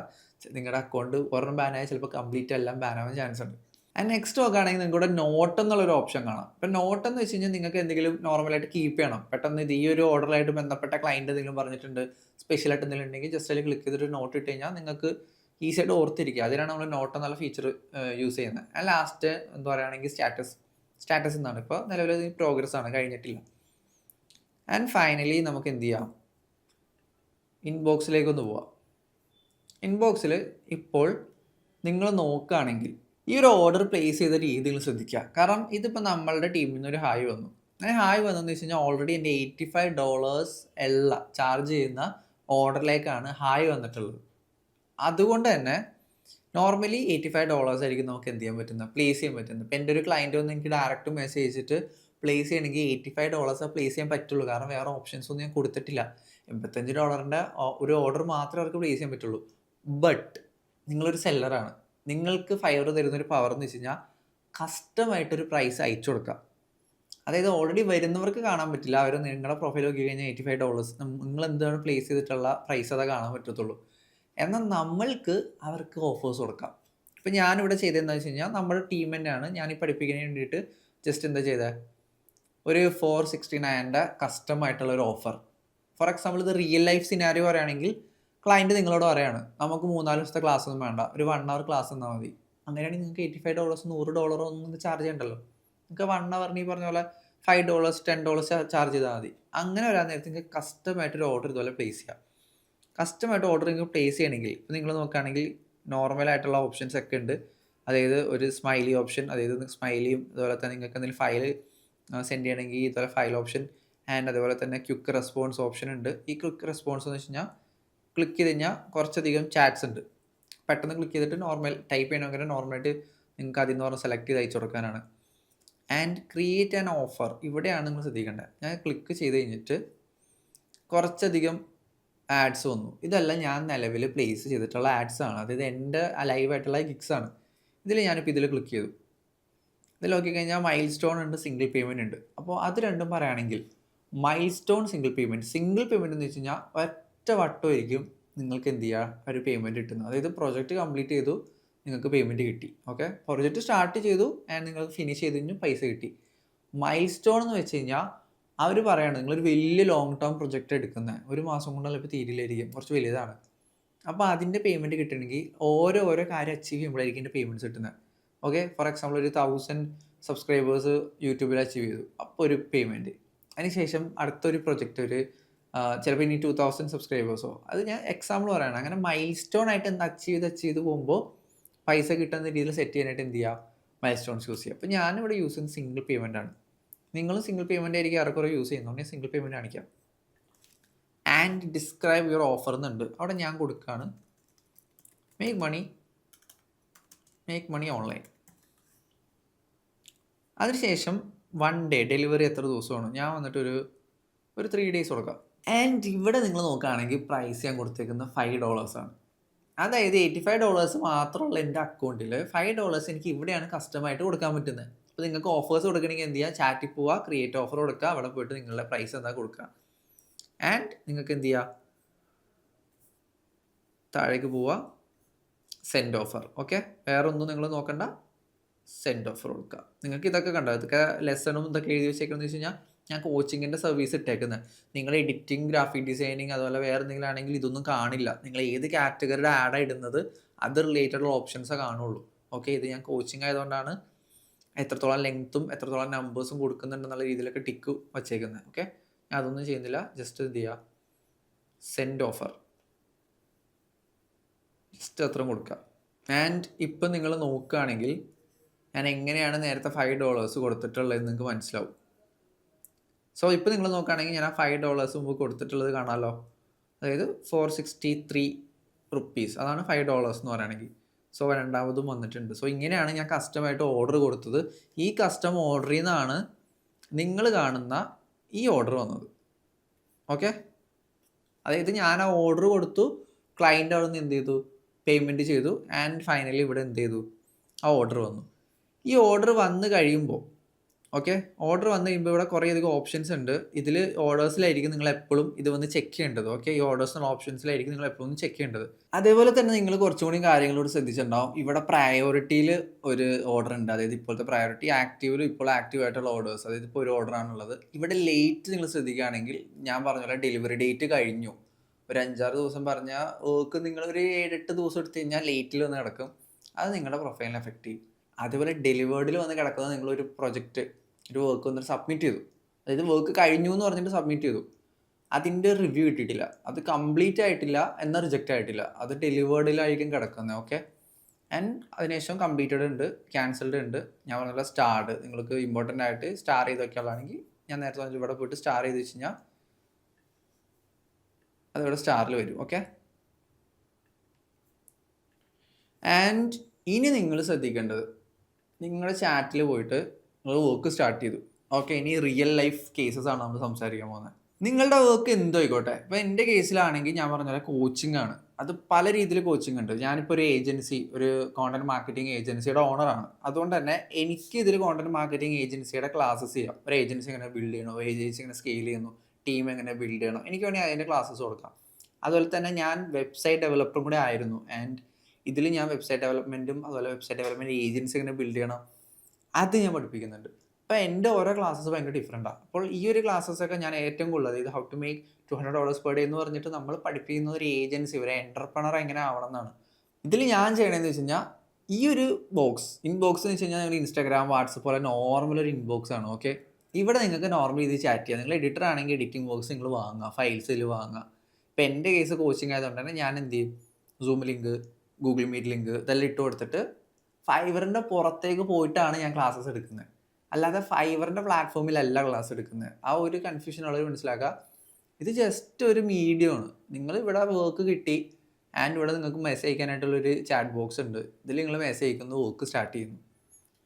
നിങ്ങളുടെ അക്കൗണ്ട് ഒരെണ്ണം ബാനായാൽ ചിലപ്പോൾ കംപ്ലീറ്റ് എല്ലാം ബാനാവാൻ ചാൻസ് ഉണ്ട്. ആൻഡ് നെക്സ്റ്റ് നോക്കുകയാണെങ്കിൽ നിങ്ങൾക്ക് ഇവിടെ നോട്ട് എന്നുള്ളൊരു ഓപ്ഷൻ കാണാം. ഇപ്പം നോട്ട് എന്ന് വെച്ച് കഴിഞ്ഞാൽ നിങ്ങൾക്ക് എന്തെങ്കിലും നോർമലായിട്ട് കീപ്പ് ചെയ്യണം. പെട്ടെന്ന് ഇത് ഈ ഒരു ഓർഡറായിട്ട് ബന്ധപ്പെട്ട ക്ലയൻറ്റ് എന്തെങ്കിലും പറഞ്ഞിട്ടുണ്ട്, സ്പെഷ്യലായിട്ട് എന്തെങ്കിലും ഉണ്ടെങ്കിൽ ജസ്റ്റ് അതിൽ ക്ലിക്ക് ചെയ്തിട്ട് നോട്ട് ഇട്ട് കഴിഞ്ഞാൽ നിങ്ങൾക്ക് ഈസി ആയിട്ട് ഓർത്തിരിക്കുക. അതിനാണ് നമ്മൾ നോട്ട് എന്നുള്ള ഫീച്ചർ യൂസ് ചെയ്യുന്നത്. ആൻഡ് ലാസ്റ്റ് എന്താ പറയുകയാണെങ്കിൽ സ്റ്റാറ്റസ് എന്നാണ്. ഇപ്പോൾ നിലവിൽ പ്രോഗ്രസ് ആണ്, കഴിഞ്ഞിട്ടില്ല. ആൻഡ് ഫൈനലി നമുക്ക് എന്ത് ചെയ്യാം, ഇൻബോക്സിലേക്കൊന്ന് പോവാം. ഇൻബോക്സിൽ ഇപ്പോൾ നിങ്ങൾ നോക്കുകയാണെങ്കിൽ ഈ ഒരു ഓർഡർ പ്ലേസ് ചെയ്ത രീതികൾ ശ്രദ്ധിക്കുക. കാരണം ഇതിപ്പോൾ നമ്മളുടെ ടീമിൽ നിന്ന് ഒരു ഹായ് വന്നു. അങ്ങനെ ഹായ് വന്നതെന്ന് വെച്ച് കഴിഞ്ഞാൽ ഓൾറെഡി എൻ്റെ $85 എല്ലാം ചാർജ് ചെയ്യുന്ന ഓർഡറിലേക്കാണ് ഹായ് വന്നിട്ടുള്ളത്. അതുകൊണ്ട് തന്നെ നോർമലി $85 ആയിരിക്കും നമുക്ക് എന്ത് ചെയ്യാൻ പറ്റുന്നത്, പ്ലേസ് ചെയ്യാൻ പറ്റുന്നത്. ഇപ്പോൾ എൻ്റെ ഒരു ക്ലയൻറ്റ് വന്ന് എനിക്ക് ഡയറക്റ്റ് മെസ്സേജ് അയച്ചിട്ട് പ്ലേസ് ചെയ്യണമെങ്കിൽ $85 പ്ലേസ് ചെയ്യാൻ പറ്റുള്ളൂ. കാരണം വേറെ ഓപ്ഷൻസ് ഒന്നും ഞാൻ കൊടുത്തിട്ടില്ല. $85 ഒരു ഓർഡർ മാത്രമേ അവർക്ക് പ്ലേസ് ചെയ്യാൻ പറ്റുള്ളൂ. ബട്ട് നിങ്ങളൊരു സെല്ലറാണ്. നിങ്ങൾക്ക് ഫൈവർ തരുന്നൊരു പവർ എന്ന് വെച്ച് കഴിഞ്ഞാൽ കസ്റ്റമായിട്ടൊരു പ്രൈസ് അയച്ചു കൊടുക്കാം. അതായത് ഓൾറെഡി വരുന്നവർക്ക് കാണാൻ പറ്റില്ല. അവർ നിങ്ങളുടെ പ്രൊഫൈൽ നോക്കി കഴിഞ്ഞാൽ $85 നിങ്ങൾ എന്താണ് പ്ലേസ് ചെയ്തിട്ടുള്ള പ്രൈസ് അതാ കാണാൻ പറ്റത്തുള്ളൂ. എന്നാൽ നമ്മൾക്ക് അവർക്ക് ഓഫേഴ്സ് കൊടുക്കാം. ഇപ്പം ഞാനിവിടെ ചെയ്തതെന്ന് വെച്ച് കഴിഞ്ഞാൽ നമ്മുടെ ടീം തന്നെയാണ് ഞാൻ ഈ പഠിപ്പിക്കുന്നതിന് വേണ്ടിയിട്ട് ജസ്റ്റ് എന്താ ചെയ്തത്, ഒരു 469 കസ്റ്റമായിട്ടുള്ള ഒരു ഓഫർ. ഫോർ എക്സാമ്പിൾ ഇത് റിയൽ ലൈഫ് സിനാരിയോ പറയുകയാണെങ്കിൽ ക്ലയൻറ്റ് നിങ്ങളോട് പറയാണ് നമുക്ക് 3-4 ദിവസത്തെ ക്ലാസ് ഒന്നും വേണ്ട, ഒരു 1 hour ക്ലാസ് തന്നാൽ മതി. അങ്ങനെയാണെങ്കിൽ നിങ്ങൾക്ക് $85 $100 ഒന്നും ചാർജ് ചെയ്യണ്ടല്ലോ. നിങ്ങൾക്ക് 1 hour ഈ പറഞ്ഞ പോലെ $5 $10 ചാർജ് ചെയ്താൽ മതി. അങ്ങനെ വരാൻ നേരത്തെ നിങ്ങൾക്ക് കസ്റ്റമായിട്ടൊരു ഓർഡർ ഇതുപോലെ പ്ലേസ് ചെയ്യാം. കസ്റ്റമായിട്ട് ഓർഡർ നിങ്ങൾക്ക് പ്ലേസ് ചെയ്യണമെങ്കിൽ ഇപ്പോൾ നിങ്ങൾ നോക്കുകയാണെങ്കിൽ നോർമലായിട്ടുള്ള ഓപ്ഷൻസ് ഒക്കെ ഉണ്ട്. അതായത് ഒരു സ്മൈലി ഓപ്ഷൻ, അതായത് സ്മൈലിയും അതുപോലെ തന്നെ നിങ്ങൾക്ക് എന്തെങ്കിലും ഫയൽ സെൻഡ് ചെയ്യണമെങ്കിൽ ഇതുപോലെ ഫയൽ ഓപ്ഷൻ, ആൻഡ് അതുപോലെ തന്നെ ക്വിക്ക് റെസ്പോൺസ് ഓപ്ഷൻ ഉണ്ട്. ഈ ക്വിക്ക് റെസ്പോൺസ് എന്ന് വെച്ച് കഴിഞ്ഞാൽ ക്ലിക്ക് ചെയ്ത് കഴിഞ്ഞാൽ കുറച്ചധികം ചാറ്റ്സ് ഉണ്ട്. പെട്ടെന്ന് ക്ലിക്ക് ചെയ്തിട്ട് നോർമൽ ടൈപ്പ് ചെയ്യണമെങ്കിൽ നോർമലായിട്ട് നിങ്ങൾക്ക് അതിൽ നിന്ന് പറഞ്ഞ് സെലക്ട് ചെയ്ത് അയച്ചു കൊടുക്കാനാണ്. ആൻഡ് ക്രിയേറ്റ് ആൻ ഓഫർ, ഇവിടെയാണ് നിങ്ങൾ ശ്രദ്ധിക്കേണ്ടത്. ഞാൻ ക്ലിക്ക് ചെയ്ത് കഴിഞ്ഞിട്ട് കുറച്ചധികം ആഡ്സ് വന്നു. ഇതെല്ലാം ഞാൻ നിലവിൽ പ്ലേസ് ചെയ്തിട്ടുള്ള ആഡ്സ് ആണ്. അതായത് എൻ്റെ ലൈവായിട്ടുള്ള ഗിഗ്സ് ആണ്. ഇതിൽ ഞാനിപ്പോൾ ഇതിൽ ക്ലിക്ക് ചെയ്തു. ഇതിൽ നോക്കിക്കഴിഞ്ഞാൽ മൈൽ സ്റ്റോൺ ഉണ്ട്, സിംഗിൾ പേയ്മെൻറ്റ് ഉണ്ട്. അപ്പോൾ അത് രണ്ടും പറയുകയാണെങ്കിൽ മൈൽ സ്റ്റോൺ സിംഗിൾ പേയ്മെൻറ്റ് എന്ന് വെച്ച് കഴിഞ്ഞാൽ ഒറ്റ വട്ടമായിരിക്കും നിങ്ങൾക്ക് എന്ത് ചെയ്യുക, ഒരു പേയ്മെൻറ്റ് കിട്ടുന്നത്. അതായത് പ്രൊജക്റ്റ് കംപ്ലീറ്റ് ചെയ്തു, നിങ്ങൾക്ക് പേയ്മെൻറ്റ് കിട്ടി. ഓക്കെ, പ്രൊജക്റ്റ് സ്റ്റാർട്ട് ചെയ്തു ആൻഡ് നിങ്ങൾക്ക് ഫിനിഷ് ചെയ്ത് കഴിഞ്ഞാൽ പൈസ കിട്ടി. മൈൽ സ്റ്റോൺ എന്ന് വെച്ച് കഴിഞ്ഞാൽ അവർ പറയുകയാണ് നിങ്ങളൊരു വലിയ ലോങ് ടേം പ്രൊജക്റ്റ് എടുക്കുന്നത്, ഒരു മാസം കൊണ്ടല്ല ഇപ്പോൾ തീരില്ലായിരിക്കും, കുറച്ച് വലുതാണ്. അപ്പോൾ അതിൻ്റെ പേയ്മെൻറ്റ് കിട്ടണമെങ്കിൽ ഓരോ കാര്യം അച്ചീവ് ചെയ്യുമ്പോഴായിരിക്കും എൻ്റെ പേയ്മെൻറ്റ്സ് കിട്ടുന്നത്. ഓക്കെ, ഫോർ എക്സാമ്പിൾ ഒരു 1000 സബ്സ്ക്രൈബേഴ്സ് യൂട്യൂബിൽ അച്ചീവ് ചെയ്തു, അപ്പോൾ ഒരു പേയ്മെൻറ്റ്. അതിനുശേഷം അടുത്തൊരു പ്രൊജക്റ്റ് ഒരു ചിലപ്പോൾ ഇനി 2000 സബ്സ്ക്രൈബേഴ്സോ, അത് ഞാൻ എക്സാമ്പിൾ പറയുകയാണ്. അങ്ങനെ മൈൽ സ്റ്റോൺ ആയിട്ട് എന്താ അച്ചീവ് ചെയ്ത് പോകുമ്പോൾ പൈസ കിട്ടുന്ന രീതിയിൽ സെറ്റ് ചെയ്യാനായിട്ട് എന്ത് ചെയ്യുക, മൈൽ സ്റ്റോൺസ് യൂസ് ചെയ്യുക. അപ്പോൾ ഞാനിവിടെ യൂസ് ചെയ്യുന്നത് സിംഗിൾ പേയ്മെൻ്റ് ആണ്. നിങ്ങളും സിംഗിൾ പേയ്മെൻ്റ് ആയിരിക്കും ഏറെക്കുറെ യൂസ് ചെയ്യുന്നുണ്ട്. ഞാൻ സിംഗിൾ പേയ്മെൻറ്റ് കാണിക്കാം. ആൻഡ് ഡിസ്ക്രൈബ് യുവർ ഓഫർ എന്നുണ്ട്. അവിടെ ഞാൻ കൊടുക്കുകയാണ് മേക്ക് മണി ഓൺലൈൻ. അതിനുശേഷം 1 day ഡെലിവറി എത്ര ദിവസമാണ്, ഞാൻ വന്നിട്ട് ഒരു 3 days കൊടുക്കാം. ആൻഡ് ഇവിടെ നിങ്ങൾ നോക്കുകയാണെങ്കിൽ പ്രൈസ് ഞാൻ കൊടുത്തേക്കുന്നത് $5 ആണ്. അതായത് $85 മാത്രമുള്ള എൻ്റെ അക്കൗണ്ടിൽ $5 എനിക്ക് ഇവിടെയാണ് കസ്റ്റമായിട്ട് കൊടുക്കാൻ പറ്റുന്നത്. അപ്പോൾ നിങ്ങൾക്ക് ഓഫേഴ്സ് കൊടുക്കണമെങ്കിൽ എന്ത് ചെയ്യുക, ചാറ്റിൽ പോവുക, ക്രിയേറ്റ് ഓഫർ കൊടുക്കുക, അവിടെ പോയിട്ട് നിങ്ങളുടെ പ്രൈസ് എന്താ കൊടുക്കുക. ആൻഡ് നിങ്ങൾക്ക് എന്ത് ചെയ്യുക, താഴേക്ക് പോവുക, സെൻഡ് ഓഫർ. ഓക്കെ, വേറെ ഒന്നും നിങ്ങൾ നോക്കണ്ട, സെൻഡ് ഓഫർ കൊടുക്കുക. നിങ്ങൾക്ക് ഇതൊക്കെ കണ്ടോ, ഇതൊക്കെ ലെസണും ഇതൊക്കെ എഴുതി വെച്ചേക്കുന്നത് വെച്ച് കഴിഞ്ഞാൽ ഞാൻ കോച്ചിങ്ങിൻ്റെ സർവീസ് ഇട്ടേക്കുന്നത്. നിങ്ങൾ എഡിറ്റിംഗ്, ഗ്രാഫിക് ഡിസൈനിങ് അതുപോലെ വേറെ എന്തെങ്കിലും ആണെങ്കിൽ ഇതൊന്നും കാണില്ല. നിങ്ങൾ ഏത് കാറ്റഗറിയുടെ ആഡാണ് ഇടുന്നത് അത് റിലേറ്റഡ് ഓപ്ഷൻസേ കാണുള്ളൂ. ഓക്കെ, ഇത് ഞാൻ കോച്ചിങ് ആയതുകൊണ്ടാണ് എത്രത്തോളം ലെങ്ത്തും എത്രത്തോളം നമ്പേഴ്സും കൊടുക്കുന്നുണ്ടെന്നുള്ള രീതിയിലൊക്കെ ടിക്ക് വച്ചേക്കുന്നത്. ഓക്കെ, ഞാൻ അതൊന്നും ചെയ്യുന്നില്ല, ജസ്റ്റ് എന്ത് ചെയ്യുക, സെൻഡ് ഓഫർ, ജസ്റ്റ് അത്രയും കൊടുക്കുക. ആൻഡ് ഇപ്പം നിങ്ങൾ നോക്കുകയാണെങ്കിൽ ഞാൻ എങ്ങനെയാണ് നേരത്തെ $5 കൊടുത്തിട്ടുള്ളതെന്ന് നിങ്ങൾക്ക് മനസ്സിലാവും. സോ ഇപ്പോൾ നിങ്ങൾ നോക്കുകയാണെങ്കിൽ ഞാൻ ആ $5 മുമ്പ് കൊടുത്തിട്ടുള്ളത് കാണാമല്ലോ. അതായത് 463 rupees, അതാണ് $5 എന്ന് പറയുകയാണെങ്കിൽ. സോ രണ്ടാമതും വന്നിട്ടുണ്ട്. സോ ഇങ്ങനെയാണ് ഞാൻ കസ്റ്റമായിട്ട് ഓർഡർ കൊടുത്തത്. ഈ കസ്റ്റം ഓർഡറിൽ നിന്നാണ് നിങ്ങൾ കാണുന്ന ഈ ഓർഡർ വന്നത്. ഓക്കെ, അതായത് ഞാൻ ആ ഓർഡർ കൊടുത്തു, ക്ലയൻറ്റ് അവിടെ നിന്ന് എന്ത് ചെയ്തു, പേയ്മെൻറ്റ് ചെയ്തു, ആൻഡ് ഫൈനലി ഇവിടെ എന്ത് ചെയ്തു, ആ ഓർഡർ വന്നു. ഈ ഓർഡർ വന്നു കഴിയുമ്പോൾ ഓക്കെ. ഓർഡർ വന്നു കഴിയുമ്പോൾ ഇവിടെ കുറേയധികം ഓപ്ഷൻസ് ഉണ്ട്. ഇതിൽ ഓർഡേഴ്സിലായിരിക്കും നിങ്ങൾ എപ്പോഴും ഇത് വന്ന് ചെക്ക് ചെയ്യേണ്ടത്. ഓക്കെ. ഈ ഓർഡേഴ്സ് എന്നുള്ള ഓപ്ഷൻസിലായിരിക്കും നിങ്ങൾ എപ്പോഴും ചെക്ക് ചെയ്യേണ്ടത്. അതേപോലെ തന്നെ നിങ്ങൾ കുറച്ചും കൂടി കാര്യങ്ങളോട് ശ്രദ്ധിച്ചിട്ടുണ്ടാവും. ഇവിടെ പ്രയോറിറ്റിയിൽ ഒരു ഓർഡർ ഉണ്ട്. അതായത് ഇപ്പോഴത്തെ പ്രയോറിറ്റി ആക്റ്റീവിലും ഇപ്പോൾ ആക്റ്റീവ് ആയിട്ടുള്ള ഓർഡേഴ്സ്. അതായത് ഇപ്പോൾ ഒരു ഓർഡറാണുള്ളത്. ഇവിടെ ലേറ്റ് നിങ്ങൾ ശ്രദ്ധിക്കുകയാണെങ്കിൽ ഞാൻ പറഞ്ഞ പോലെ ഡെലിവറി ഡേറ്റ് കഴിഞ്ഞു. ഒരു 5-6 ദിവസം പറഞ്ഞാൽ വർക്ക് നിങ്ങളൊരു 7-8 ദിവസം എടുത്തു കഴിഞ്ഞാൽ ലേറ്റിൽ വന്ന് കിടക്കും. അത് നിങ്ങളുടെ പ്രൊഫൈലിനെ എഫക്റ്റ് ചെയ്യും. അതുപോലെ ഡെലിവേർഡിൽ വന്ന് കിടക്കുന്നത് നിങ്ങളൊരു പ്രൊജക്റ്റ് ഒരു വർക്ക് വന്നിട്ട് സബ്മിറ്റ് ചെയ്തു. അതായത് വർക്ക് കഴിഞ്ഞു എന്ന് പറഞ്ഞിട്ട് സബ്മിറ്റ് ചെയ്തു. അതിൻ്റെ റിവ്യൂ കിട്ടിയിട്ടില്ല. അത് കംപ്ലീറ്റ് ആയിട്ടില്ല എന്നാൽ റിജക്റ്റ് ആയിട്ടില്ല. അത് ഡെലിവേർഡിലായിരിക്കും കിടക്കുന്നത്. ഓക്കെ. ആൻഡ് അതിനുശേഷം കംപ്ലീറ്റഡ് ഉണ്ട്, ക്യാൻസൽഡ് ഉണ്ട്. ഞാൻ പറഞ്ഞ സ്റ്റാർഡ് നിങ്ങൾക്ക് ഇമ്പോർട്ടൻ്റ് ആയിട്ട് സ്റ്റാർ ചെയ്ത് വയ്ക്കാനുള്ളതാണെങ്കിൽ ഞാൻ നേരത്തെ പറഞ്ഞ ഇവിടെ പോയിട്ട് സ്റ്റാർ ചെയ്ത് വെച്ച് കഴിഞ്ഞാൽ അതിവിടെ സ്റ്റാറിൽ വരും. ഓക്കെ. ആൻഡ് ഇനി നിങ്ങൾ ശ്രദ്ധിക്കേണ്ടത് നിങ്ങളുടെ ചാറ്റിൽ പോയിട്ട് നിങ്ങൾ വർക്ക് സ്റ്റാർട്ട് ചെയ്തു. ഓക്കെ. ഇനി റിയൽ ലൈഫ് കേസസ് ആണ് നമ്മൾ സംസാരിക്കാൻ പോകുന്നത്. നിങ്ങളുടെ വർക്ക് എന്തോ ആയിക്കോട്ടെ. ഇപ്പോൾ എൻ്റെ കേസിലാണെങ്കിൽ ഞാൻ പറഞ്ഞ പോലെ കോച്ചിങ് ആണ്. അത് പല രീതിയിൽ കോച്ചിങ് ഉണ്ട്. ഞാനിപ്പോൾ ഒരു ഏജൻസി, ഒരു കോണ്ടന്റ് മാർക്കറ്റിംഗ് ഏജൻസിയുടെ ഓണറാണ്. അതുകൊണ്ട് തന്നെ എനിക്ക് ഇതിൽ കോണ്ടന്റ് മാർക്കറ്റിംഗ് ഏജൻസിയുടെ ക്ലാസ്സസ് ചെയ്യാം. ഒരു ഏജൻസി എങ്ങനെ ബിൽഡ് ചെയ്യണോ, ഏജൻസി എങ്ങനെ സ്കെയിൽ ചെയ്യുന്നു, ടീം എങ്ങനെ ബിൽഡ് ചെയ്യണം, എനിക്ക് വേണമെങ്കിൽ അതിൻ്റെ ക്ലാസ്സസ് കൊടുക്കാം. അതുപോലെ തന്നെ ഞാൻ വെബ്സൈറ്റ് ഡെവലപ്പറും കൂടെ ആയിരുന്നു. ആൻഡ് ഇതിൽ ഞാൻ വെബ്സൈറ്റ് ഡെവലപ്മെൻറ്റും അതുപോലെ വെബ്സൈറ്റ് ഡെവലപ്മെൻറ്റ് ഏജൻസി എങ്ങനെ ബിൽഡ് ചെയ്യണം അത് ഞാൻ പഠിപ്പിക്കുന്നുണ്ട്. അപ്പോൾ എൻ്റെ ഓരോ ക്ലാസ്സസ് ഭയങ്കര ഡിഫറെൻറ്റാണ്. അപ്പോൾ ഈ ഒരു ക്ലാസ്സസൊക്കെ ഞാൻ ഏറ്റവും കൂടുതൽ അതായത് how to make $200 per day എന്ന് പറഞ്ഞിട്ട് നമ്മൾ പഠിപ്പിക്കുന്ന ഒരു ഏജൻസി, ഒരു എൻ്റർപ്രണർ എങ്ങനെ ആവണം എന്നാണ്. ഇതിൽ ഞാൻ ചെയ്യണമെന്ന് വെച്ച് കഴിഞ്ഞാൽ ഈ ഒരു ഇൻബോക്സ് എന്ന് വെച്ച് കഴിഞ്ഞാൽ നിങ്ങൾ ഇൻസ്റ്റാഗ്രാം, വാട്സപ്പ് പോലെ നോർമൽ ഒരു ഇൻബോക്സ് ആണ്. ഓക്കെ. ഇവിടെ നിങ്ങൾക്ക് നോർമൽ ഇത് ചാറ്റ് ചെയ്യാം. നിങ്ങൾ എഡിറ്റർ ആണെങ്കിൽ എഡിറ്റിംഗ് ബോക്സ് നിങ്ങൾ വാങ്ങുക, ഫയൽസിൽ വാങ്ങുക. ഇപ്പോൾ എൻ്റെ കേസ് കോച്ചിങ് ആയതുകൊണ്ട് തന്നെ ഞാൻ എന്ത് ചെയ്യും, Zoom link, Google Meet link ഇതെല്ലാം ഇട്ട് കൊടുത്തിട്ട് ഫൈവറിൻ്റെ പുറത്തേക്ക് പോയിട്ടാണ് ഞാൻ ക്ലാസ്സസ് എടുക്കുന്നത്. അല്ലാതെ ഫൈവറിൻ്റെ പ്ലാറ്റ്ഫോമിലല്ല ക്ലാസ് എടുക്കുന്നത്. ആ ഒരു കൺഫ്യൂഷൻ ഉള്ളവർ മനസ്സിലാക്കുക. ഇത് ജസ്റ്റ് ഒരു മീഡിയമാണ്. നിങ്ങൾ ഇവിടെ വർക്ക് കിട്ടി ആൻഡ് ഇവിടെ നിങ്ങൾക്ക് മെസ്സേജ് അയക്കാനായിട്ടുള്ളൊരു ചാറ്റ് ബോക്സ് ഉണ്ട്. ഇതിൽ നിങ്ങൾ മെസ്സേജ് അയക്കുന്നു, വർക്ക് സ്റ്റാർട്ട് ചെയ്യുന്നു.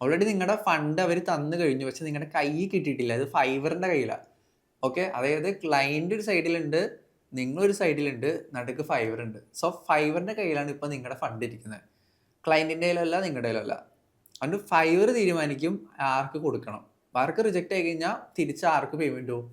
ഓൾറെഡി നിങ്ങളുടെ ഫണ്ട് അവർ തന്നു കഴിഞ്ഞു, പക്ഷെ നിങ്ങളുടെ കയ്യിൽ കിട്ടിയിട്ടില്ല. അത് ഫൈവറിൻ്റെ കയ്യിലാണ്. ഓക്കെ. അതായത് ക്ലയൻറ്റ് ഒരു സൈഡിലുണ്ട്, നിങ്ങളൊരു സൈഡിലുണ്ട്, നടുക്ക് ഫൈവർ ഉണ്ട്. സോ ഫൈവറിൻ്റെ കയ്യിലാണ് ഇപ്പോൾ നിങ്ങളുടെ ഫണ്ട് ഇരിക്കുന്നത്. ക്ലയൻറ്റിൻ്റെ കയ്യിലല്ല, നിങ്ങളുടെ കയ്യിലല്ല. അതുകൊണ്ട് ഫൈവർ തീരുമാനിക്കും ആർക്ക് കൊടുക്കണം. വർക്ക് റിജക്റ്റ് ആയി കഴിഞ്ഞാൽ തിരിച്ച് ആർക്ക് പേയ്മെൻറ്റ് പോകും,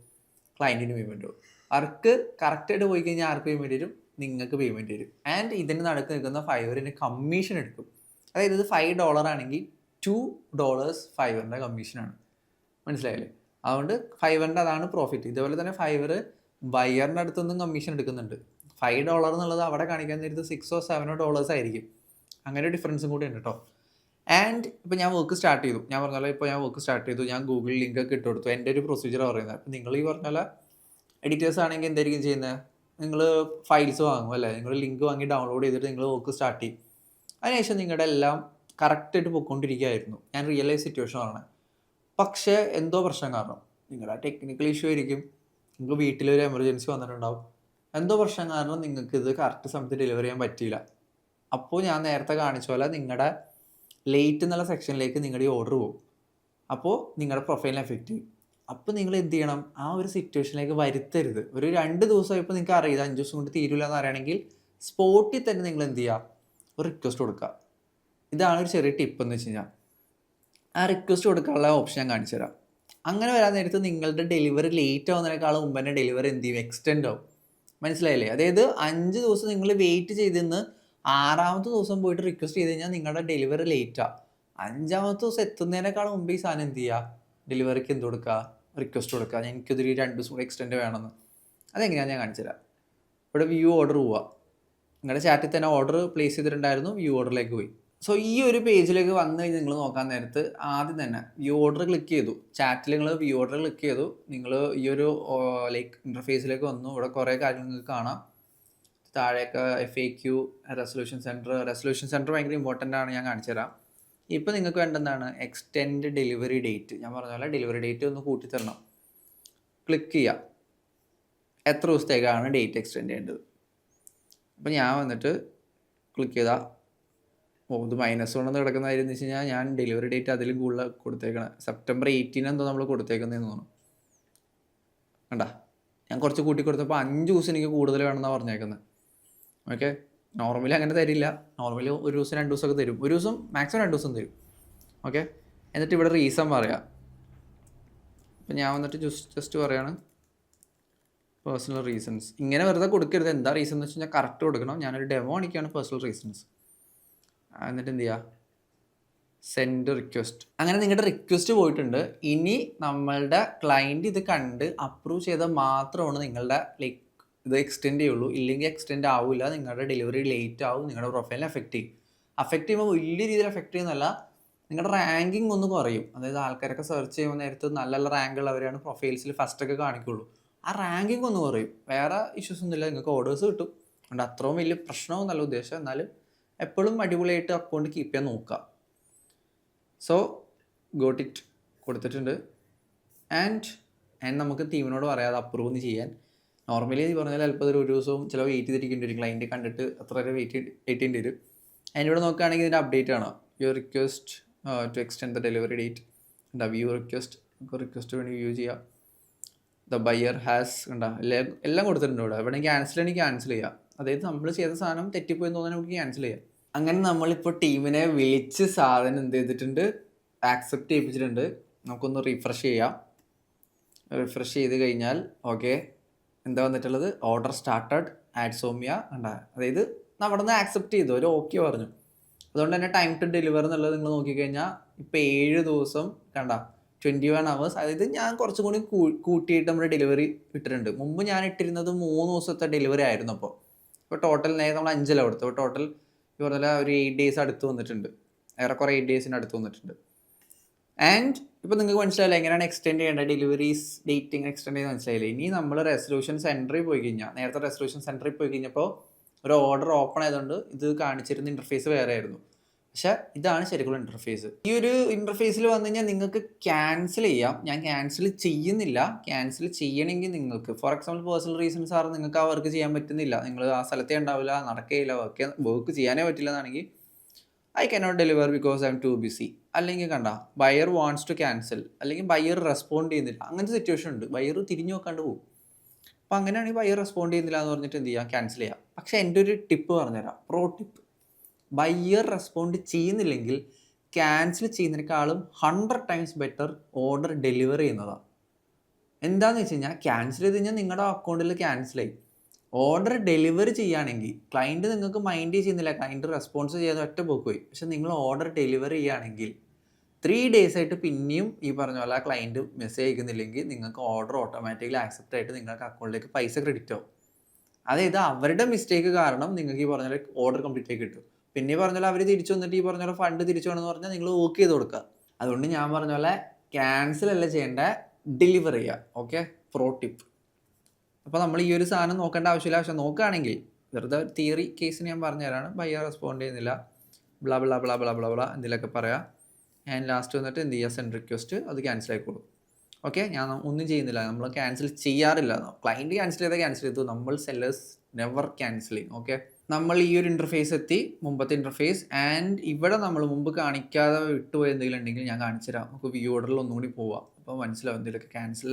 ക്ലയൻറ്റിന് പേയ്മെൻറ്റ് പോകും. വർക്ക് കറക്റ്റായിട്ട് പോയി കഴിഞ്ഞാൽ ആർക്ക് പേയ്മെൻറ്റ് വരും, നിങ്ങൾക്ക് പേയ്മെൻറ്റ് വരും. ആൻഡ് ഇതിന് നടുക്ക് നിൽക്കുന്ന ഫൈവറിന് കമ്മീഷൻ എടുക്കും. അതായത് ഇത് $5 ആണെങ്കിൽ $2 ഫൈവറിൻ്റെ കമ്മീഷനാണ്. മനസ്സിലായില്ലേ? അതുകൊണ്ട് ഫൈവറിൻ്റെ അതാണ് പ്രോഫിറ്റ്. ഇതേപോലെ തന്നെ ഫൈവർ ബയറിൻ്റെ അടുത്തൊന്നും കമ്മീഷൻ എടുക്കുന്നുണ്ട്. $5 എന്നുള്ളത് അവിടെ കാണിക്കാൻ നേരത്ത് $6-7 ആയിരിക്കും. അങ്ങനെ ഡിഫറൻസും കൂടി ഉണ്ട് കേട്ടോ. ആൻഡ് ഇപ്പോൾ ഞാൻ വർക്ക് സ്റ്റാർട്ട് ചെയ്തു. ഞാൻ പറഞ്ഞ പോലെ ഇപ്പോൾ ഞാൻ വർക്ക് സ്റ്റാർട്ട് ചെയ്തു. ഞാൻ ഗൂഗിൾ ലിങ്ക് ഒക്കെ ഇട്ട് കൊടുത്തു. എൻ്റെ ഒരു പ്രൊസീജിയർ പറയുന്നത്. അപ്പോൾ നിങ്ങൾ ഈ പറഞ്ഞ പോലെ എഡിറ്റേഴ്സ് ആണെങ്കിൽ എന്തായിരിക്കും ചെയ്യുന്നത്, നിങ്ങൾ ഫയൽസ് വാങ്ങും അല്ലേ, നിങ്ങൾ ലിങ്ക് വാങ്ങി ഡൗൺലോഡ് ചെയ്തിട്ട് നിങ്ങൾ വർക്ക് സ്റ്റാർട്ട് ചെയ്യും. അതിനുശേഷം നിങ്ങളുടെ എല്ലാം കറക്റ്റായിട്ട് പോയിക്കൊണ്ടിരിക്കുകയായിരുന്നു. ഞാൻ റിയൽ ലൈഫ് സിറ്റുവേഷനാണ്. പക്ഷേ എന്തോ പ്രശ്നം കാരണം നിങ്ങളുടെ ടെക്നിക്കൽ ഇഷ്യൂ ആയിരിക്കും, നിങ്ങൾക്ക് വീട്ടിലൊരു എമർജൻസി വന്നിട്ടുണ്ടാവും, എന്തോ പ്രശ്നം കാരണം നിങ്ങൾക്ക് ഇത് കറക്റ്റ് സമയത്ത് ഡെലിവർ ചെയ്യാൻ പറ്റിയില്ല. അപ്പോൾ ഞാൻ നേരത്തെ കാണിച്ച പോലെ നിങ്ങളുടെ ലേറ്റ് എന്നുള്ള സെക്ഷനിലേക്ക് നിങ്ങളുടെ ഈ ഓർഡർ പോകും. അപ്പോൾ നിങ്ങളുടെ പ്രൊഫൈലിനെ എഫക്റ്റ് ചെയ്യും. അപ്പോൾ നിങ്ങൾ എന്ത് ചെയ്യണം, ആ ഒരു സിറ്റുവേഷനിലേക്ക് വരുത്തരുത്. ഒരു 2 ദിവസമായപ്പോൾ നിങ്ങൾക്ക് അറിയാം 5 ദിവസം കൊണ്ട് തീരില്ല എന്ന് അറിയണമെങ്കിൽ സ്പോട്ടിൽ തന്നെ നിങ്ങൾ എന്ത് ചെയ്യുക, ഒരു റിക്വസ്റ്റ് കൊടുക്കുക. ഇതാണ് ഒരു ചെറിയ ടിപ്പ് എന്ന് വെച്ച് കഴിഞ്ഞാൽ. ആ റിക്വസ്റ്റ് കൊടുക്കാനുള്ള ഓപ്ഷൻ ഞാൻ കാണിച്ചു തരാം. അങ്ങനെ വരാൻ നേരത്ത് നിങ്ങളുടെ ഡെലിവറി ലേറ്റ് ആവുന്നതിനേക്കാളും മുമ്പ് തന്നെ ഡെലിവറി എന്ത് ചെയ്യും, എക്സ്റ്റെൻഡ് ആവും. മനസ്സിലായില്ലേ? അതായത് 5 ദിവസം നിങ്ങൾ വെയിറ്റ് ചെയ്തെന്ന് 6ാമത്തെ ദിവസം പോയിട്ട് റിക്വസ്റ്റ് ചെയ്ത് കഴിഞ്ഞാൽ നിങ്ങളുടെ ഡെലിവറി ലേറ്റാണ്. 5ാമത്തെ ദിവസം എത്തുന്നതിനേക്കാളും മുമ്പ് ഈ സാധനം എന്ത് ചെയ്യുക, ഡെലിവറിക്ക് എന്ത് കൊടുക്കുക, റിക്വസ്റ്റ് കൊടുക്കുക. എനിക്കൊരു 2 ദിവസം കൂടെ എക്സ്റ്റെൻഡ് വേണമെന്ന്. അതെങ്ങനെയാണ് ഞാൻ കാണിച്ചു തരാം. ഇവിടെ വ്യൂ ഓർഡർ പോവുക. നിങ്ങളുടെ ചാറ്റിൽ തന്നെ ഓർഡർ പ്ലേസ് ചെയ്തിട്ടുണ്ടായിരുന്നു, വ്യൂ ഓർഡറിലേക്ക് പോയി. സോ ഈ ഒരു പേജിലേക്ക് വന്നു കഴിഞ്ഞാൽ നിങ്ങൾ നോക്കാൻ നേരത്ത് ആദ്യം തന്നെ വ്യൂ ഓർഡർ ക്ലിക്ക് ചെയ്തു. ചാറ്റിൽ നിങ്ങൾ വ്യൂ ഓർഡർ ക്ലിക്ക് ചെയ്തു. നിങ്ങൾ ഈ ഒരു ലൈക്ക് ഇൻ്റർഫേസിലേക്ക് വന്നു. ഇവിടെ കുറേ കാര്യങ്ങൾ നിങ്ങൾക്ക് കാണാം. താഴെയൊക്കെ FAQ, റെസൊല്യൂഷൻ സെൻറ്റർ ഭയങ്കര ഇമ്പോർട്ടൻ്റ് ആണ്, ഞാൻ കാണിച്ചു തരാം. ഇപ്പോൾ നിങ്ങൾക്ക് വേണ്ടതാണ് എക്സ്റ്റെൻഡ് ഡെലിവറി ഡേറ്റ്. ഞാൻ പറഞ്ഞ പോലെ ഡെലിവറി ഡേറ്റ് ഒന്ന് കൂട്ടിത്തരണം. ക്ലിക്ക് ചെയ്യുക. എത്ര ദിവസത്തേക്കാണ് ഡേറ്റ് എക്സ്റ്റെൻഡ് ചെയ്യേണ്ടത്. അപ്പോൾ ഞാൻ വന്നിട്ട് ക്ലിക്ക് ചെയ്താൽ ഇത് -1 കിടക്കുന്നതായിരുന്നു വെച്ച് കഴിഞ്ഞാൽ ഞാൻ ഡെലിവറി ഡേറ്റ് അതിലും കൂടുതൽ കൊടുത്തേക്കണം. September 18 എന്തോ നമ്മൾ കൊടുത്തേക്കുന്നതെന്ന് തോന്നുന്നു. കണ്ട, ഞാൻ കുറച്ച് കൂട്ടി കൊടുത്തപ്പോൾ 5 ദിവസം എനിക്ക് കൂടുതൽ വേണമെന്നാണ് പറഞ്ഞേക്കുന്നത്. ഓക്കെ. നോർമലി അങ്ങനെ തരില്ല. നോർമലി 1 ദിവസം 2 ദിവസമൊക്കെ തരും. 1 ദിവസം മാക്സിമം 2 ദിവസം തരും. ഓക്കെ. എന്നിട്ട് ഇവിടെ റീസൺ പറയാം. അപ്പം ഞാൻ വന്നിട്ട് ജസ്റ്റ് പറയാണ് പേഴ്സണൽ റീസൺസ്. ഇങ്ങനെ വെറുതെ കൊടുക്കരുത്. എന്താ റീസൺ എന്ന് വെച്ച് കഴിഞ്ഞാൽ കറക്റ്റ് കൊടുക്കണം. ഞാനൊരു ഡെമോ കാണിക്കുകയാണ് പേഴ്സണൽ റീസൺസ്. എന്നിട്ട് എന്ത് ചെയ്യുക, സെൻഡ് റിക്വസ്റ്റ്. അങ്ങനെ നിങ്ങളുടെ റിക്വസ്റ്റ് പോയിട്ടുണ്ട്. ഇനി നമ്മളുടെ ക്ലയൻറ്റ് ഇത് കണ്ട് അപ്രൂവ് ചെയ്താൽ മാത്രമാണ് നിങ്ങളുടെ ലൈക്ക് ഇത് എക്സ്റ്റെൻഡ് ചെയ്യുള്ളൂ. ഇല്ലെങ്കിൽ എക്സ്റ്റെൻഡ് ആവില്ല. നിങ്ങളുടെ ഡെലിവറി ലേറ്റ് ആവും. നിങ്ങളുടെ പ്രൊഫൈലിനെ അഫക്റ്റ് ചെയ്യും. അഫക്റ്റ് ചെയ്യുമ്പോൾ വലിയ രീതിയിൽ അഫക്റ്റ് ചെയ്യുന്നതല്ല, നിങ്ങളുടെ റാങ്കിങ് ഒന്ന് കുറയും. അതായത് ആൾക്കാരൊക്കെ സെർച്ച് ചെയ്യുമ്പോൾ നേരത്ത് നല്ല നല്ല റാങ്ക് ഉള്ളവരെയാണ് പ്രൊഫൈൽസിൽ ഫസ്റ്റൊക്കെ കാണിക്കുള്ളൂ. ആ റാങ്കിങ് ഒന്ന് കുറയും. വേറെ ഇഷ്യൂസ് ഒന്നുമില്ല. നിങ്ങൾക്ക് ഓർഡേഴ്സ് കിട്ടും. അതുകൊണ്ട് അത്രയും വലിയ പ്രശ്നവും നല്ല ഉദ്ദേശം. എന്നാലും എപ്പോഴും അടിപൊളിയായിട്ട് അക്കൗണ്ട് കീപ്പ് ചെയ്യാൻ നോക്കുക. സോ ഗോട്ട് ഇറ്റ് കൊടുത്തിട്ടുണ്ട്. ആൻഡ് നമുക്ക് ടീമിനോട് പറയാതെ അപ്രൂവ് ഒന്ന് ചെയ്യാൻ. നോർമലി പറഞ്ഞാൽ ചിലപ്പോൾ ഒരു ദിവസവും ചില വെയിറ്റ് ചെയ്തിരിക്കേണ്ടി വരും. ക്ലൈൻറ്റ് കണ്ടിട്ട് അത്ര വരെ വെയിറ്റ് ചെയ്യേണ്ടി വരും. അതിൻ്റെ ഇവിടെ നോക്കുകയാണെങ്കിൽ ഇതിൻ്റെ അപ്ഡേറ്റ് ആണ്. Your request to extend the delivery date. View request വേണ്ടി വ്യൂ ചെയ്യുക. ദ ബയർ ഹാസ് എല്ലാം കൊടുത്തിട്ടുണ്ട് ഇവിടെ. വേണമെങ്കിൽ ക്യാൻസൽ ആണെങ്കിൽ ക്യാൻസൽ ചെയ്യുക. അതായത് നമ്മൾ ചെയ്ത സാധനം തെറ്റിപ്പോയെന്ന് തോന്നാൻ നമുക്ക് ക്യാൻസൽ ചെയ്യാം. അങ്ങനെ നമ്മളിപ്പോൾ ടീമിനെ വിളിച്ച് സാധനം എന്ത് ചെയ്തിട്ടുണ്ട്, ആക്സെപ്റ്റ് ചെയ്യിപ്പിച്ചിട്ടുണ്ട്. നമുക്കൊന്ന് റിഫ്രഷ് ചെയ്യാം. റിഫ്രഷ് ചെയ്ത് കഴിഞ്ഞാൽ ഓക്കെ എന്താ വന്നിട്ടുള്ളത്, ഓർഡർ സ്റ്റാർട്ടഡ് ആഡ് സൗമ്യ അതായത് നമ്മുടെ നിന്ന് ആക്സെപ്റ്റ് ചെയ്തു, ഒരു ഓക്കെ പറഞ്ഞു. അതുകൊണ്ട് തന്നെ ടൈം ടു ഡെലിവർ എന്നുള്ളത് നിങ്ങൾ നോക്കിക്കഴിഞ്ഞാൽ ഇപ്പോൾ 7 ദിവസം 21 hours. അതായത് ഞാൻ കുറച്ചും കൂടി കൂട്ടിയിട്ട് നമ്മുടെ ഡെലിവറി ഇട്ടിട്ടുണ്ട്. മുമ്പ് ഞാൻ ഇട്ടിരുന്നത് 3 ദിവസത്തെ ഡെലിവറി ആയിരുന്നു. ഇപ്പോൾ ടോട്ടൽ നമ്മൾ 5 കൊടുത്തു. അപ്പോൾ ടോട്ടൽ പറഞ്ഞാൽ ഒരു 8 days അടുത്ത് വന്നിട്ടുണ്ട്. ഏറെക്കുറെ 8 days അടുത്ത് വന്നിട്ടുണ്ട്. ആൻഡ് ഇപ്പോൾ നിങ്ങൾക്ക് മനസ്സിലായില്ല എങ്ങനെയാണ് എക്സ്റ്റെൻഡ് ചെയ്യേണ്ടത്, ഡെലിവറീസ് ഡേറ്റിംഗ് എക്സ്റ്റെൻഡ് ചെയ്യുന്നത് മനസ്സിലായില്ലേ. ഇനി നമ്മൾ റെസൊല്യൂഷൻ സെൻറ്ററിൽ പോയി കഴിഞ്ഞാൽ, നേരത്തെ റെസൊല്യൂഷൻ സെൻറ്ററിൽ പോയി കഴിഞ്ഞപ്പോൾ ഒരു ഓർഡർ ഓപ്പൺ ആയതുകൊണ്ട് ഇത് കാണിച്ചിരുന്ന ഇൻ്റർഫേസ് വേറെ ആയിരുന്നു. പക്ഷേ ഇതാണ് ശരിക്കുള്ള ഇൻ്റർഫേസ്. ഈ ഒരു ഇൻ്റർഫേസിൽ വന്നു കഴിഞ്ഞാൽ നിങ്ങൾക്ക് ക്യാൻസൽ ചെയ്യാം. ഞാൻ ക്യാൻസൽ ചെയ്യുന്നില്ല. ക്യാൻസൽ ചെയ്യണമെങ്കിൽ നിങ്ങൾക്ക് ഫോർ എക്സാമ്പിൾ പേഴ്സണൽ റീസൺസ് ആണ്, നിങ്ങൾക്ക് ആ വർക്ക് ചെയ്യാൻ പറ്റുന്നില്ല, നിങ്ങൾ ആ സ്ഥലത്തേ ഉണ്ടാവില്ല, നടക്കുകയില്ല, വർക്ക് ചെയ്യാനേ പറ്റില്ല എന്നാണെങ്കിൽ I cannot deliver because I M to BC. അല്ലെങ്കിൽ ബയർ വാണ്ട്സ് ടു ക്യാൻസൽ, അല്ലെങ്കിൽ ബയർ റെസ്പോണ്ട് ചെയ്യുന്നില്ല, അങ്ങനത്തെ സിറ്റുവേഷൻ ഉണ്ട്. ബയർ തിരിഞ്ഞു നോക്കാണ്ട് പോകും. അപ്പോൾ അങ്ങനെയാണെങ്കിൽ ബയർ റെസ്പോണ്ട് ചെയ്യുന്നില്ല എന്ന് പറഞ്ഞിട്ട് എന്ത് ചെയ്യാം, ക്യാൻസൽ ചെയ്യാം. പക്ഷേ എൻ്റെ ഒരു ടിപ്പ് പറഞ്ഞുതരാം, പ്രോ ടിപ്പ്. ബയർ റെസ്പോണ്ട് ചെയ്യുന്നില്ലെങ്കിൽ ക്യാൻസൽ ചെയ്യുന്നതിനേക്കാളും 100 times ബെറ്റർ ഓർഡർ ഡെലിവർ ചെയ്യുന്നതാണ്. എന്താണെന്ന് വെച്ച് കഴിഞ്ഞാൽ ക്യാൻസൽ ചെയ്ത് കഴിഞ്ഞാൽ നിങ്ങളുടെ അക്കൗണ്ടിൽ ക്യാൻസലായി. ഓർഡർ ഡെലിവറി ചെയ്യുകയാണെങ്കിൽ ക്ലയൻറ്റ് നിങ്ങൾക്ക് മൈൻഡ് ചെയ്യുന്നില്ല, ക്ലയൻറ്റ് റെസ്പോൺസ് ചെയ്യാതെ ഒറ്റ പോക്ക് പോയി. പക്ഷെ നിങ്ങൾ ഓർഡർ ഡെലിവറി ചെയ്യുകയാണെങ്കിൽ 3 days ആയിട്ട് പിന്നെയും ഈ പറഞ്ഞ പോലെ ക്ലയൻറ്റ് മെസ്സേജ് അയക്കുന്നില്ലെങ്കിൽ നിങ്ങൾക്ക് ഓർഡർ ഓട്ടോമാറ്റിക്കലി ആക്സെപ്റ്റ് ആയിട്ട് നിങ്ങൾക്ക് അക്കൗണ്ടിലേക്ക് പൈസ ക്രെഡിറ്റ് ആവും. അതായത് അവരുടെ മിസ്റ്റേക്ക് കാരണം നിങ്ങൾക്ക് ഈ പറഞ്ഞ പോലെ ഓർഡർ കംപ്ലീറ്റ് ആയി കിട്ടും. പിന്നെ ഈ പറഞ്ഞ പോലെ അവർ തിരിച്ചു വന്നിട്ട് ഈ പറഞ്ഞ പോലെ ഫണ്ട് തിരിച്ചു വേണമെന്ന് പറഞ്ഞാൽ നിങ്ങൾ ഓക്കെ ചെയ്ത് കൊടുക്കുക. അതുകൊണ്ട് ഞാൻ പറഞ്ഞ പോലെ ക്യാൻസൽ അല്ല ചെയ്യേണ്ട, ഡെലിവർ ചെയ്യുക. Okay, pro tip. അപ്പോൾ നമ്മൾ ഈ ഒരു സാധനം നോക്കേണ്ട ആവശ്യമില്ല. പക്ഷെ നോക്കുകയാണെങ്കിൽ വെറുതെ തിയറി കേസിന് ഞാൻ പറഞ്ഞുതരാണ്. ബയ്യർ റെസ്പോണ്ട് ചെയ്യുന്നില്ല, blah blah blah blah blah blah എന്തെങ്കിലുമൊക്കെ പറയാം. ആൻഡ് ലാസ്റ്റ് വന്നിട്ട് എന്ത് ചെയ്യുക, സെൻഡ് റിക്വസ്റ്റ്, അത് ക്യാൻസൽ ആയിക്കോളും. ഓക്കെ, ഞാൻ ഒന്നും ചെയ്യുന്നില്ല, നമ്മൾ ക്യാൻസൽ ചെയ്യാറില്ല. ക്ലയൻറ്റ് ക്യാൻസൽ ചെയ്താൽ ക്യാൻസൽ ചെയ്തു, നമ്മൾ സെല്ലേഴ്സ് നെവർ ക്യാൻസലിങ്. ഓക്കെ, നമ്മൾ ഈ ഒരു ഇൻ്റർഫേസ് എത്തി, മുമ്പത്തെ ഇൻ്റർഫേസ്. ആൻഡ് ഇവിടെ നമ്മൾ മുമ്പ് കാണിക്കാതെ വിട്ടുപോയി എന്തെങ്കിലും ഉണ്ടെങ്കിൽ ഞാൻ കാണിച്ചു തരാം. നമുക്ക് വ്യൂ ഓർഡറിൽ ഒന്നുകൂടി പോവാം. അപ്പോൾ മനസ്സിലാവും എന്തെങ്കിലുമൊക്കെ ക്യാൻസൽ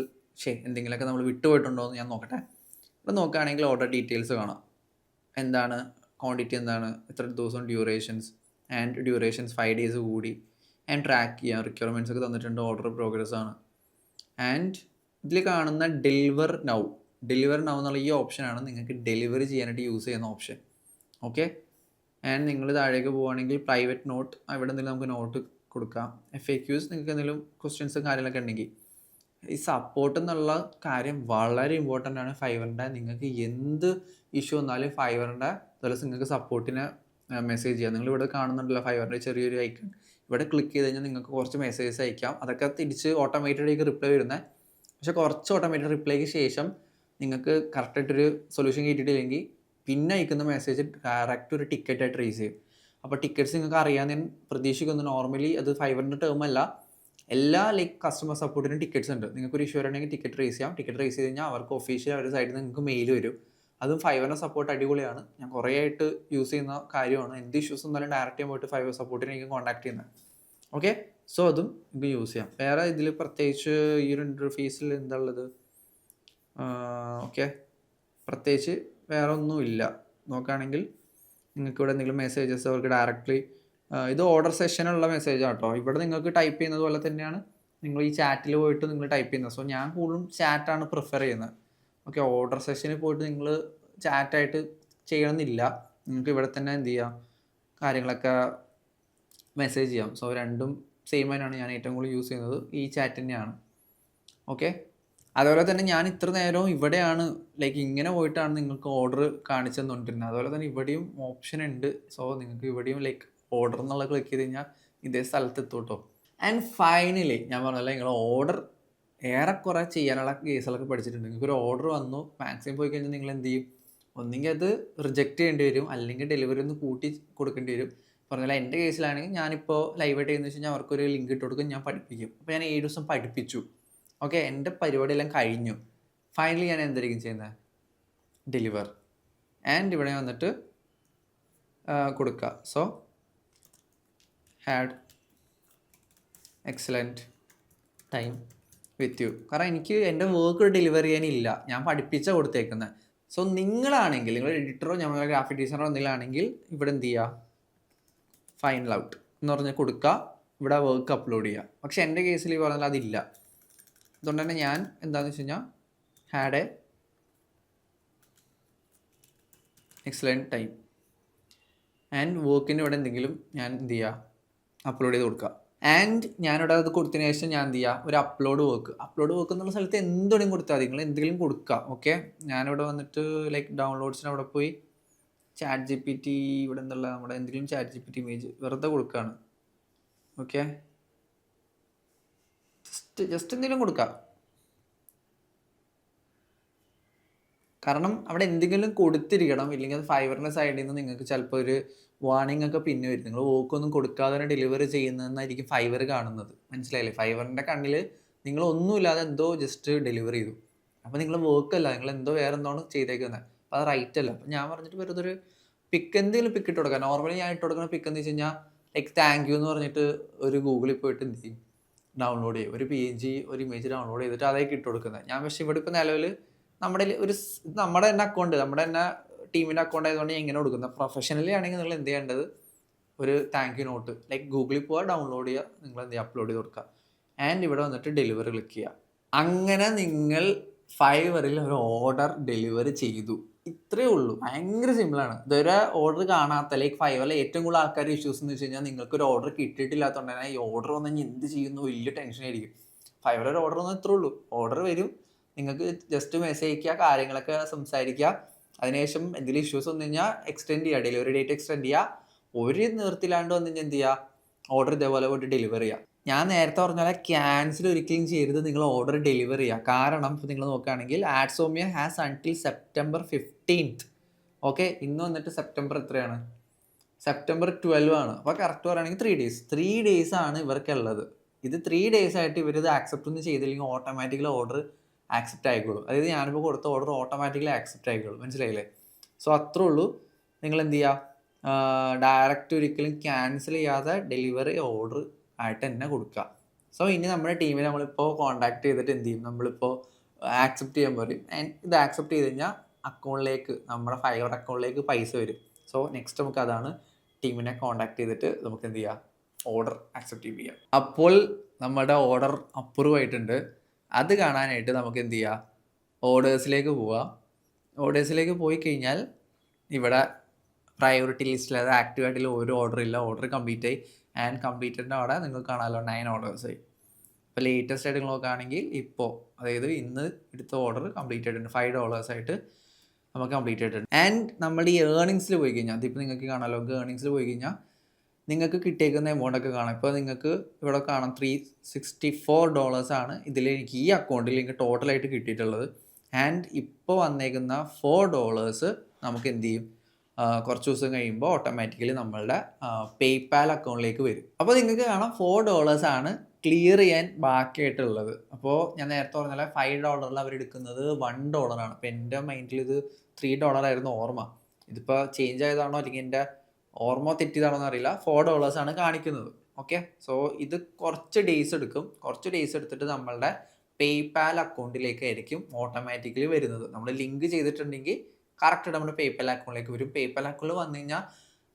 എന്തെങ്കിലുമൊക്കെ നമ്മൾ വിട്ടുപോയിട്ടുണ്ടോ എന്ന് ഞാൻ നോക്കട്ടെ. ഇവിടെ നോക്കുകയാണെങ്കിൽ ഓർഡർ ഡീറ്റെയിൽസ് കാണാം. എന്താണ് ക്വാണ്ടിറ്റി, എന്താണ് എത്ര ദിവസം ഡ്യൂറേഷൻസ്, ആൻഡ് ഡ്യൂറേഷൻസ് 5 days കൂടി. ആൻഡ് ട്രാക്ക് ചെയ്യാം, റിക്വയർമെൻറ്റ്സ് ഒക്കെ തന്നിട്ടുണ്ട്, ഓർഡർ പ്രോഗ്രസ് ആണ്. ആൻഡ് ഇതിൽ കാണുന്ന ഡെലിവർ നൗ എന്നുള്ള ഈ ഓപ്ഷനാണ് നിങ്ങൾക്ക് ഡെലിവറി ചെയ്യാനായിട്ട് യൂസ് ചെയ്യുന്ന ഓപ്ഷൻ. ഓക്കെ, ആൻഡ് നിങ്ങൾ താഴേക്ക് പോവുകയാണെങ്കിൽ പ്രൈവറ്റ് നോട്ട്, ഇവിടെ എന്തെങ്കിലും നമുക്ക് നോട്ട് കൊടുക്കാം. FAQs, നിങ്ങൾക്ക് എന്തെങ്കിലും ക്വസ്റ്റ്യൻസും കാര്യങ്ങളൊക്കെ ഉണ്ടെങ്കിൽ. ഈ സപ്പോർട്ട് എന്നുള്ള കാര്യം വളരെ ഇമ്പോർട്ടൻ്റ് ആണ്. ഫൈവറിൻ്റെ നിങ്ങൾക്ക് എന്ത് ഇഷ്യൂ വന്നാലും ഫൈവറിൻ്റെ അതുപോലെ നിങ്ങൾക്ക് സപ്പോർട്ടിന് മെസ്സേജ് ചെയ്യാം. നിങ്ങൾ ഇവിടെ കാണുന്നുണ്ടല്ലോ ഫൈവറിൻ്റെ ചെറിയൊരു ഐക്കൺ, ഇവിടെ ക്ലിക്ക് ചെയ്ത് കഴിഞ്ഞാൽ നിങ്ങൾക്ക് കുറച്ച് മെസ്സേജസ് അയക്കാം. അതൊക്കെ തിരിച്ച് ഓട്ടോമേറ്റഡായിട്ട് റിപ്ലൈ വരുന്നത്. പക്ഷേ കുറച്ച് ഓട്ടോമേറ്റഡ് റിപ്ലൈക്ക് ശേഷം നിങ്ങൾക്ക് കറക്റ്റായിട്ടൊരു സൊല്യൂഷൻ കിട്ടിയിട്ടില്ലെങ്കിൽ പിന്നെ അയക്കുന്ന മെസ്സേജ് ഡയറക്റ്റ് ഒരു ടിക്കറ്റായിട്ട് റേസ് ചെയ്യും. അപ്പോൾ ടിക്കറ്റ്സ് നിങ്ങൾക്ക് അറിയാൻ ഞാൻ പ്രതീക്ഷിക്കുന്നു. നോർമലി അത് ഫൈവറിൻ്റെ ടേം അല്ല, എല്ലാ കസ്റ്റമർ സപ്പോർട്ടിനും ടിക്കറ്റ്സ് ഉണ്ട്. നിങ്ങൾക്ക് ഒരു ഇഷ്യൂ വരണമെങ്കിൽ ടിക്കറ്റ് റേസ് ചെയ്യാം. ടിക്കറ്റ് റേസ് ചെയ്ത് കഴിഞ്ഞാൽ അവർക്ക് ഒഫീഷ്യൽ അവരുടെ സൈഡിൽ നിന്ന് നിങ്ങൾക്ക് മെയിൽ വരും. അതും ഫൈവറിൻ്റെ സപ്പോർട്ട് അടിപൊളിയാണ്. ഞാൻ കുറേ ആയിട്ട് യൂസ് ചെയ്യുന്ന കാര്യമാണ്. എന്ത് ഇഷ്യൂസ് എന്നാലും ഡയറക്റ്റ് ചെയ്യാൻ പോയിട്ട് ഫൈവർ സപ്പോർട്ടിനെ എനിക്ക് കോൺടാക്ട് ചെയ്യുന്നത്. ഓക്കെ, സോ അതും നിങ്ങൾക്ക് യൂസ് ചെയ്യാം. വേറെ ഇതിൽ പ്രത്യേകിച്ച് ഈ ഒരു ഇൻ്റർഫേസിൽ എന്താ ഉള്ളത്, ഓക്കെ, പ്രത്യേകിച്ച് വേറെ ഒന്നുമില്ല. നോക്കുകയാണെങ്കിൽ നിങ്ങൾക്ക് ഇവിടെ എന്തെങ്കിലും മെസ്സേജസ് അവർക്ക് ഡയറക്റ്റ്ലി, ഇത് ഓർഡർ സെഷനുള്ള മെസ്സേജ് ആട്ടോ. ഇവിടെ നിങ്ങൾക്ക് ടൈപ്പ് ചെയ്യുന്നത് പോലെ തന്നെയാണ് നിങ്ങൾ ഈ ചാറ്റിൽ പോയിട്ട് നിങ്ങൾ ടൈപ്പ് ചെയ്യുന്നത്. സോ ഞാൻ കൂടുതലും ചാറ്റാണ് പ്രിഫർ ചെയ്യുന്നത്. ഓക്കെ, ഓർഡർ സെഷനിൽ പോയിട്ട് നിങ്ങൾ ചാറ്റായിട്ട് ചെയ്യണമെന്നില്ല. നിങ്ങൾക്ക് ഇവിടെ തന്നെ എന്ത് ചെയ്യാം, കാര്യങ്ങളൊക്കെ മെസ്സേജ് ചെയ്യാം. സോ രണ്ടും സെയിം ആയിട്ടാണ് ഞാൻ ഏറ്റവും കൂടുതൽ യൂസ് ചെയ്യുന്നത് ഈ ചാറ്റ് തന്നെയാണ്. ഓക്കെ, അതുപോലെ തന്നെ ഞാൻ ഇത്ര നേരവും ഇവിടെയാണ് ലൈക്ക് ഇങ്ങനെ പോയിട്ടാണ് നിങ്ങൾക്ക് ഓർഡർ കാണിച്ചു തന്നുകൊണ്ടിരുന്നത്. അതുപോലെ തന്നെ ഇവിടെയും ഓപ്ഷൻ ഉണ്ട്. സോ നിങ്ങൾക്ക് ഇവിടെയും ലൈക്ക് ഓർഡർ എന്നുള്ള ക്ലിക്ക് ചെയ്ത് കഴിഞ്ഞാൽ ഇതേ സ്ഥലത്ത് എത്തും കേട്ടോ. ആൻഡ് ഫൈനലി ഞാൻ പറഞ്ഞല്ലോ, നിങ്ങൾ ഓർഡർ ഏറെക്കുറെ ചെയ്യാനുള്ള കേസുകളൊക്കെ പഠിച്ചിട്ടുണ്ട്. നിങ്ങൾക്കൊരു ഓർഡർ വന്നു, മാക്സിമം പോയി കഴിഞ്ഞാൽ നിങ്ങൾ എന്ത് ചെയ്യും, ഒന്നെങ്കിൽ അത് റിജക്റ്റ് ചെയ്യേണ്ടി വരും, അല്ലെങ്കിൽ ഡെലിവറി ഒന്ന് കൂട്ടി കൊടുക്കേണ്ടി വരും. പറഞ്ഞാൽ എൻ്റെ കേസിലാണെങ്കിൽ ഞാനിപ്പോൾ ലൈവായിട്ട് ചെയ്യുന്നത് വെച്ച് കഴിഞ്ഞാൽ അവർക്കൊരു ലിങ്ക് ഇട്ട് കൊടുക്കും, ഞാൻ പഠിപ്പിക്കും. അപ്പോൾ ഞാൻ 7 ദിവസം പഠിപ്പിച്ചു. ഓക്കെ, എൻ്റെ പരിപാടിയെല്ലാം കഴിഞ്ഞു. ഫൈനലി ഞാൻ എന്തായിരിക്കും ചെയ്യുന്നത്, ഡെലിവർ. ആൻഡ് ഇവിടെ വന്നിട്ട് കൊടുക്കുക. So had excellent time with you. കാരണം എനിക്ക് എൻ്റെ വർക്ക് ഡെലിവർ ചെയ്യാനില്ല, ഞാൻ പഠിപ്പിച്ച കൊടുത്തേക്കുന്നത്. സോ നിങ്ങളാണെങ്കിൽ, നിങ്ങൾ എഡിറ്ററോ ഞങ്ങളുടെ ഗ്രാഫിക് ഡിസൈനറോ എന്തെങ്കിലും ആണെങ്കിൽ ഇവിടെ എന്ത് ചെയ്യുക, ഫൈനൽ ഔട്ട് എന്ന് പറഞ്ഞാൽ കൊടുക്കുക, ഇവിടെ വർക്ക് അപ്ലോഡ് ചെയ്യുക. പക്ഷെ എൻ്റെ കേസിൽ ഈ പറഞ്ഞാൽ അതില്ല. അതുകൊണ്ട് തന്നെ ഞാൻ എന്താണെന്ന് വെച്ച് കഴിഞ്ഞാൽ had A excellent time and വർക്കിന് ഇവിടെ എന്തെങ്കിലും ഞാൻ എന്ത് ചെയ്യുക, അപ്ലോഡ് ചെയ്ത് കൊടുക്കുക. ആൻഡ് ഞാനിവിടെ അത് കൊടുത്തതിന് ശേഷം ഞാൻ എന്ത് ചെയ്യുക, ഒരു അപ്ലോഡ് വർക്ക് എന്നുള്ള സ്ഥലത്ത് എന്തും കൊടുത്താൽ മതി, നിങ്ങൾ എന്തെങ്കിലും കൊടുക്കുക. ഓക്കെ, ഞാനിവിടെ വന്നിട്ട് ലൈക്ക് ഡൗൺലോഡ്സിന് അവിടെ പോയി ചാറ്റ് GPT ഇവിടെ എന്നുള്ള നമ്മുടെ എന്തെങ്കിലും ചാറ്റ് GPT ഇമേജ് വെറുതെ കൊടുക്കുകയാണ്. ഓക്കെ, ജസ്റ്റ് എന്തെങ്കിലും കൊടുക്കുക. കാരണം അവിടെ എന്തെങ്കിലും കൊടുത്തിരിക്കണം, ഇല്ലെങ്കിൽ അത് ഫൈവറിൻ്റെ സൈഡിൽ നിന്ന് നിങ്ങൾക്ക് ചിലപ്പോൾ ഒരു വാർണിംഗ് ഒക്കെ പിന്നെ വരും. നിങ്ങൾ വോക്കൊന്നും കൊടുക്കാതെ തന്നെ ഡെലിവറി ചെയ്യുന്നതെന്നായിരിക്കും ഫൈവർ കാണുന്നത്. മനസ്സിലായില്ലേ? ഫൈവറിൻ്റെ കണ്ണിൽ നിങ്ങൾ ഒന്നുമില്ലാതെ എന്തോ ജസ്റ്റ് ഡെലിവറി ചെയ്തു. അപ്പോൾ നിങ്ങൾ വർക്കല്ല, നിങ്ങൾ എന്തോ വേറെ എന്തോണ് ചെയ്തേക്കുന്നത്. അപ്പോൾ അത് റൈറ്റ് അല്ല. അപ്പോൾ ഞാൻ പറഞ്ഞിട്ട് വെറുതെ ഒരു എന്തെങ്കിലും പിക്ക് ഇട്ട് കൊടുക്കുക. നോർമലി ഞാൻ ഇട്ട് കൊടുക്കുന്ന പിക്ക് എന്ന് വെച്ച് കഴിഞ്ഞാൽ ലൈക്ക് താങ്ക് യു എന്ന് പറഞ്ഞിട്ട് ഒരു ഗൂഗിളിൽ പോയിട്ട് എന്ത് ചെയ്യും, ഡൗൺലോഡ് ചെയ്യും. ഒരു PNG ഒരു ഇമേജ് ഡൗൺലോഡ് ചെയ്തിട്ട് അതേക്ക് ഇട്ട് കൊടുക്കുന്നത്. ഞാൻ പക്ഷേ ഇവിടെ ഇപ്പോൾ നിലവിൽ നമ്മുടെ നമ്മുടെ തന്നെ അക്കൗണ്ട്, നമ്മുടെ തന്നെ ടീമിൻ്റെ അക്കൗണ്ട് ആയതുകൊണ്ട് ഞാൻ ഇങ്ങനെ കൊടുക്കുന്നത്. പ്രൊഫഷണലി ആണെങ്കിൽ നിങ്ങൾ എന്ത് ചെയ്യേണ്ടത്, ഒരു താങ്ക് യു നോട്ട് ലൈക്ക് ഗൂഗിളിൽ പോവുക, ഡൗൺലോഡ് ചെയ്യുക, നിങ്ങൾ എന്ത് ചെയ്യുക, അപ്ലോഡ് ചെയ്ത് കൊടുക്കുക. ആൻഡ് ഇവിടെ വന്നിട്ട് ഡെലിവറി ക്ലിക്ക് ചെയ്യുക. അങ്ങനെ നിങ്ങൾ ഫൈവറിൽ ഒരു ഓർഡർ ഡെലിവറി ചെയ്തു. ഇത്രയേ ഉള്ളൂ, ഭയങ്കര സിമ്പിളാണ്. ഇതൊരു ഓർഡർ കാണാത്ത ലൈക്ക് ഫൈവറിൽ ഏറ്റവും കൂടുതൽ ആൾക്കാർ ഇഷ്യൂസ് എന്ന് വെച്ച് കഴിഞ്ഞാൽ നിങ്ങൾക്കൊരു ഓർഡർ കിട്ടിയിട്ടില്ലാത്തതുകൊണ്ട് തന്നെ ഈ ഓർഡർ വന്നു കഴിഞ്ഞാൽ എന്ത് ചെയ്യുന്നു വലിയ ടെൻഷനായിരിക്കും. ഫൈവറിൽ ഒരു ഓർഡർ വന്നാൽ ഇത്രേ ഉള്ളൂ, ഓർഡർ വരും, നിങ്ങൾക്ക് ജസ്റ്റ് മെസ്സേജ് അയക്കുക, കാര്യങ്ങളൊക്കെ സംസാരിക്കുക. അതിനുശേഷം എന്തെങ്കിലും ഇഷ്യൂസ് വന്നു കഴിഞ്ഞാൽ എക്സ്റ്റെൻഡ് ചെയ്യുക, ഡെലിവറി ഡേറ്റ് എക്സ്റ്റെൻഡ് ചെയ്യുക. ഒരു നിർത്തിലാണ്ട് വന്നു കഴിഞ്ഞാൽ എന്ത് ചെയ്യുക, ഓർഡർ ഇതേപോലെ പോയിട്ട് ഡെലിവറി ചെയ്യുക. ഞാൻ നേരത്തെ പറഞ്ഞ പോലെ ക്യാൻസൽ ഒരിക്കലും ചെയ്യരുത്, നിങ്ങൾ ഓർഡർ ഡെലിവർ ചെയ്യുക. കാരണം ഇപ്പോൾ നിങ്ങൾ നോക്കുകയാണെങ്കിൽ ആഡ്സോമിയ has until September 15th. Okay, ഇന്ന് വന്നിട്ട് സെപ്റ്റംബർ എത്രയാണ്, September 12 ആണ്. അപ്പോൾ കറക്റ്റ് പറയുകയാണെങ്കിൽ 3 ഡേയ്സ് ആണ് ഇവർക്കുള്ളത്. ഇത് 3 days ആയിട്ട് ഇവരിത് ആക്സെപ്റ്റ് ഒന്നും ചെയ്തില്ലെങ്കിൽ ഓട്ടോമാറ്റിക്കലി ഓർഡർ ആക്സെപ്റ്റ് ആയിക്കോളൂ. അതായത് ഞാനിപ്പോൾ കൊടുത്ത ഓർഡർ ഓട്ടോമാറ്റിക്കലി ആക്സെപ്റ്റ് ആയിക്കോളൂ. മനസ്സിലായില്ലേ? സോ അത്രേ ഉള്ളൂ. നിങ്ങൾ എന്ത് ചെയ്യുക, ഡയറക്റ്റ് ഒരിക്കലും ക്യാൻസൽ ചെയ്യാതെ ഡെലിവറി ഓർഡർ ആയിട്ട് തന്നെ കൊടുക്കുക. സോ ഇനി നമ്മുടെ ടീമിൽ നമ്മളിപ്പോൾ കോൺടാക്ട് ചെയ്തിട്ട് എന്ത് ചെയ്യും, നമ്മളിപ്പോൾ ആക്സെപ്റ്റ് ചെയ്യാൻ പറയും. ആൻഡ് ഇത് ആക്സെപ്റ്റ് ചെയ്ത് കഴിഞ്ഞാൽ അക്കൗണ്ടിലേക്ക്, നമ്മുടെ ഫൈവർ അക്കൗണ്ടിലേക്ക് പൈസ വരും. സോ നെക്സ്റ്റ് നമുക്ക് അതാണ്, ടീമിനെ കോൺടാക്ട് ചെയ്തിട്ട് നമുക്ക് എന്ത് ചെയ്യാം, ഓർഡർ ആക്സെപ്റ്റ് ചെയ്യാം. അപ്പോൾ നമ്മുടെ ഓർഡർ അപ്രൂവ് ആയിട്ടുണ്ട്. അത് കാണാനായിട്ട് നമുക്ക് എന്ത് ചെയ്യുക, ഓർഡേഴ്സിലേക്ക് പോവുക. ഓർഡേഴ്സിലേക്ക് പോയി കഴിഞ്ഞാൽ ഇവിടെ പ്രയോറിറ്റി ലിസ്റ്റിൽ അത് ആക്റ്റീവ് ആയിട്ടുള്ള ഒരു ഓർഡർ ഇല്ല, ഓർഡർ കംപ്ലീറ്റ് ആയി. ആൻഡ് കംപ്ലീറ്റഡിൻ്റെ അവിടെ നിങ്ങൾക്ക് കാണാമല്ലോ 9 ഓർഡേഴ്സായി. ഇപ്പോൾ ലേറ്റസ്റ്റ് ആയിട്ട് നോക്കുകയാണെങ്കിൽ ഇപ്പോൾ അതായത് ഇന്ന് എടുത്ത ഓർഡർ കംപ്ലീറ്റ് ആയിട്ടുണ്ട്, $5 ആയിട്ട് നമുക്ക് കംപ്ലീറ്റ് ആയിട്ടുണ്ട്. ആൻഡ് നമ്മുടെ ഈ ഏർണിങ്സിൽ പോയി കഴിഞ്ഞാൽ അതിപ്പോൾ നിങ്ങൾക്ക് കാണാമല്ലോ, ഏർണിങ്സിൽ പോയി കഴിഞ്ഞാൽ നിങ്ങൾക്ക് കിട്ടിയേക്കുന്ന എമൗണ്ട് ഒക്കെ കാണാം. ഇപ്പോൾ നിങ്ങൾക്ക് ഇവിടെ കാണാം $364 ആണ് ഇതിൽ എനിക്ക് ഈ അക്കൗണ്ടിൽ എനിക്ക് ടോട്ടലായിട്ട് കിട്ടിയിട്ടുള്ളത്. ആൻഡ് ഇപ്പോൾ വന്നേക്കുന്ന $4 നമുക്ക് എന്ത് ചെയ്യും, കുറച്ച് ദിവസം കഴിയുമ്പോൾ ഓട്ടോമാറ്റിക്കലി നമ്മളുടെ പേയ്പാൽ അക്കൗണ്ടിലേക്ക് വരും. അപ്പോൾ നിങ്ങൾക്ക് കാണാം $4 ആണ് ക്ലിയർ ചെയ്യാൻ ബാക്കിയായിട്ടുള്ളത്. അപ്പോൾ ഞാൻ നേരത്തെ പറഞ്ഞാൽ $5 അവരെടുക്കുന്നത് $1 ആണ്. അപ്പോൾ എൻ്റെ മൈൻഡിൽ ഇത് $3 ആയിരുന്നു ഓർമ്മ. ഇതിപ്പോൾ ചേഞ്ച് ആയതാണോ അല്ലെങ്കിൽ എൻ്റെ ഓർമ്മ തെറ്റിയതാണോ എന്നറിയില്ല. $4 ആണ് കാണിക്കുന്നത്. ഓക്കെ, സോ ഇത് കുറച്ച് ഡേയ്സ് എടുക്കും. കുറച്ച് ഡേയ്സ് എടുത്തിട്ട് നമ്മളുടെ പേയ്പാൽ അക്കൗണ്ടിലേക്ക് ആയിരിക്കും ഓട്ടോമാറ്റിക്കലി വരുന്നത്. നമ്മൾ ലിങ്ക് ചെയ്തിട്ടുണ്ടെങ്കിൽ കറക്റ്റ് നമ്മുടെ പേയ്പാൽ അക്കൗണ്ടിലേക്ക് വരും. പേയ്പാൽ അക്കൗണ്ടിൽ വന്നു കഴിഞ്ഞാൽ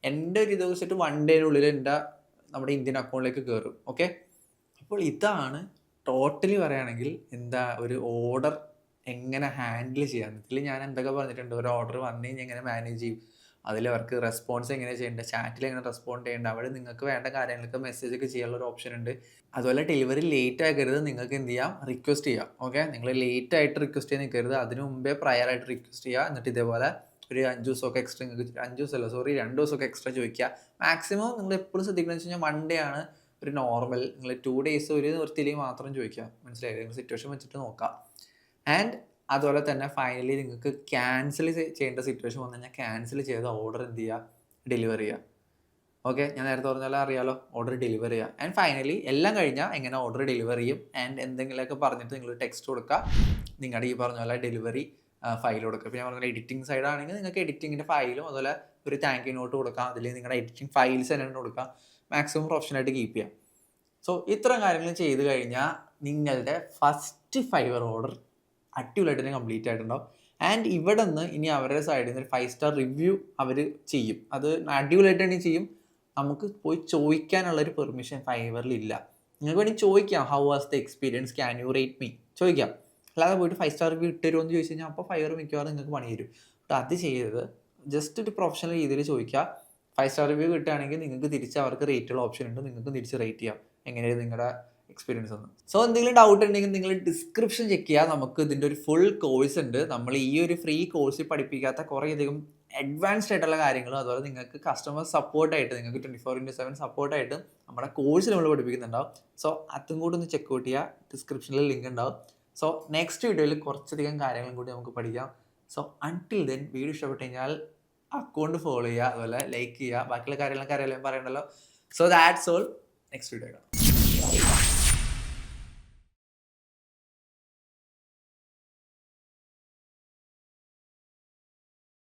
എൻ്റെ ഒരു ഇത് വെച്ചിട്ട് 1 ഡേയുടെ ഉള്ളിൽ നമ്മുടെ ഇന്ത്യൻ അക്കൗണ്ടിലേക്ക് കയറും. ഓക്കെ, അപ്പോൾ ഇതാണ് ടോട്ടലി പറയുകയാണെങ്കിൽ എന്താ ഒരു ഓർഡർ എങ്ങനെ ഹാൻഡിൽ ചെയ്യാം. ഇതിൽ ഞാൻ എന്തൊക്കെ പറഞ്ഞിട്ടുണ്ട്, ഒരു ഓർഡർ വന്നു കഴിഞ്ഞാൽ എങ്ങനെ മാനേജ് ചെയ്യും, അതിൽ അവർക്ക് റെസ്പോൺസ് എങ്ങനെ ചെയ്യേണ്ടത്, ചാറ്റിൽ എങ്ങനെ റെസ്പോണ്ട് ചെയ്യേണ്ടത്, അവിടെ നിങ്ങൾക്ക് വേണ്ട കാര്യങ്ങൾക്ക് മെസ്സേജ് ഒക്കെ ചെയ്യാനുള്ള ഒരു ഓപ്ഷൻ ഉണ്ട്. അതുപോലെ ഡെലിവറി ലേറ്റ് ആക്കരുത്, നിങ്ങൾക്ക് എന്ത് ചെയ്യാം, റിക്വസ്റ്റ് ചെയ്യാം. ഓക്കെ, നിങ്ങൾ ലേറ്റ് ആയിട്ട് റിക്വസ്റ്റ് ചെയ്യാൻ നിൽക്കരുത്, അതിന് മുമ്പേ പ്രയർ ആയിട്ട് റിക്വസ്റ്റ് ചെയ്യുക. എന്നിട്ട് ഇതേപോലെ ഒരു 5 ദിവസമൊക്കെ എക്സ്ട്രാ, നിങ്ങൾക്ക് 5 ദിവസമല്ല സോറി 2 ദിവസമൊക്കെ എക്സ്ട്രാ ചോദിക്കുക. മാക്സിമം നിങ്ങൾ എപ്പോഴും ശ്രദ്ധിക്കുന്നത് വെച്ച് കഴിഞ്ഞാൽ മൺഡേ ആണ് ഒരു നോർമൽ, നിങ്ങൾ 2 ഡേയ്സ് ഒരു നിർത്തിയില്ലെങ്കിൽ മാത്രം ചോദിക്കുക. മനസ്സിലായില്ലേ, നിങ്ങൾ സിറ്റുവേഷൻ വെച്ചിട്ട് നോക്കാം. ആൻഡ് അതുപോലെ തന്നെ ഫൈനലി നിങ്ങൾക്ക് ക്യാൻസൽ ചെയ്യേണ്ട സിറ്റുവേഷൻ വന്നു കഴിഞ്ഞാൽ ക്യാൻസൽ ചെയ്ത ഓർഡർ എന്ത് ചെയ്യുക, ഡെലിവർ ചെയ്യുക. ഓക്കെ, ഞാൻ നേരത്തെ പറഞ്ഞാലും അറിയാലോ, ഓർഡർ ഡെലിവർ ചെയ്യുക. ആൻഡ് ഫൈനലി എല്ലാം കഴിഞ്ഞാൽ എങ്ങനെ ഓർഡർ ഡെലിവർ ചെയ്യും ആൻഡ് എന്തെങ്കിലുമൊക്കെ പറഞ്ഞിട്ട് നിങ്ങൾ ടെക്സ്റ്റ് കൊടുക്കുക, നിങ്ങളുടെ ഈ പറഞ്ഞ പോലെ ഡെലിവറി ഫയൽ കൊടുക്കുക. ഇപ്പോൾ ഞാൻ പറഞ്ഞ എഡിറ്റിംഗ് സൈഡ് ആണെങ്കിൽ നിങ്ങൾക്ക് എഡിറ്റിങ്ങിൻ്റെ ഫയലും അതുപോലെ ഒരു താങ്ക് യു നോട്ട് കൊടുക്കാം, അതിൽ നിങ്ങളുടെ എഡിറ്റിംഗ് ഫയൽസ് തന്നെ കൊടുക്കുക. മാക്സിമം പ്രൊഫഷനായിട്ട് കീപ്പ് ചെയ്യാം. സോ ഇത്തരം കാര്യങ്ങൾ ചെയ്ത് കഴിഞ്ഞാൽ നിങ്ങളുടെ ഫസ്റ്റ് ഫൈവർ ഓർഡർ അടിപൊളിയായിട്ട് തന്നെ കംപ്ലീറ്റ് ആയിട്ടുണ്ടാവും. ആൻഡ് ഇവിടെ നിന്ന് ഇനി അവരുടെ സൈഡിൽ നിന്ന് ഒരു 5 സ്റ്റാർ റിവ്യൂ അവർ ചെയ്യും. അത് അടിപൊളിയായിട്ട് തന്നെ ചെയ്യും. നമുക്ക് പോയി ചോദിക്കാനുള്ളൊരു പെർമിഷൻ ഫൈവറിൽ ഇല്ല. നിങ്ങൾക്ക് വേണമെങ്കിൽ ചോദിക്കാം, how was the experience, can you rate me, ചോദിക്കാം. അല്ലാതെ പോയിട്ട് 5 സ്റ്റാർ റിവ്യൂ ഇട്ടുതരുമോ എന്ന് ചോദിച്ചു കഴിഞ്ഞാൽ അപ്പോൾ ഫൈവർ മിക്കവാറും നിങ്ങൾക്ക് പണി തരും. ബട്ട് അത് ചെയ്യരുത്, ജസ്റ്റ് ഒരു പ്രൊഫഷണൽ രീതിയിൽ ചോദിക്കുക. 5 സ്റ്റാർ റിവ്യൂ കിട്ടുകയാണെങ്കിൽ നിങ്ങൾക്ക് തിരിച്ച് അവർക്ക് റേറ്റുള്ള ഓപ്ഷൻ ഉണ്ട്, നിങ്ങൾക്ക് തിരിച്ച് റേറ്റ് ചെയ്യാം എങ്ങനെയാണ് നിങ്ങളുടെ എക്സ്പീരിയൻസ് ഒന്ന്. സോ എന്തെങ്കിലും ഡൗട്ട് ഉണ്ടെങ്കിൽ നിങ്ങൾ ഡിസ്ക്രിപ്ഷൻ ചെക്ക് ചെയ്യുക, നമുക്ക് ഇതിൻ്റെ ഒരു ഫുൾ കോഴ്സ് ഉണ്ട്. നമ്മൾ ഈ ഒരു ഫ്രീ കോഴ്സിൽ പഠിപ്പിക്കാത്ത കുറേയധികം അഡ്വാൻസ്ഡ് ആയിട്ടുള്ള കാര്യങ്ങളും അതുപോലെ നിങ്ങൾക്ക് കസ്റ്റമർ സപ്പോർട്ടായിട്ട്, നിങ്ങൾക്ക് 24/7 സപ്പോർട്ടായിട്ട് നമ്മുടെ കോഴ്സിൽ നമ്മൾ പഠിപ്പിക്കുന്നുണ്ടാവും. സോ അതും കൂടി ഒന്ന് ചെക്ക് ഔട്ട് ചെയ്യുക, ഡിസ്ക്രിപ്ഷനിൽ ലിങ്ക് ഉണ്ടാവും. സോ നെക്സ്റ്റ് വീഡിയോയിൽ കുറച്ചധികം കാര്യങ്ങളും കൂടി നമുക്ക് പഠിക്കാം. സോ അൺടിൽ ദെൻ വീഡിയോ ഇഷ്ടപ്പെട്ട് കഴിഞ്ഞാൽ അക്കൗണ്ട് ഫോളോ ചെയ്യുക, അതുപോലെ ലൈക്ക് ചെയ്യുക, ബാക്കിയുള്ള കാര്യങ്ങളൊക്കെ അറിയാൻ പറയണ്ടല്ലോ. So that's all, next video കാണാം.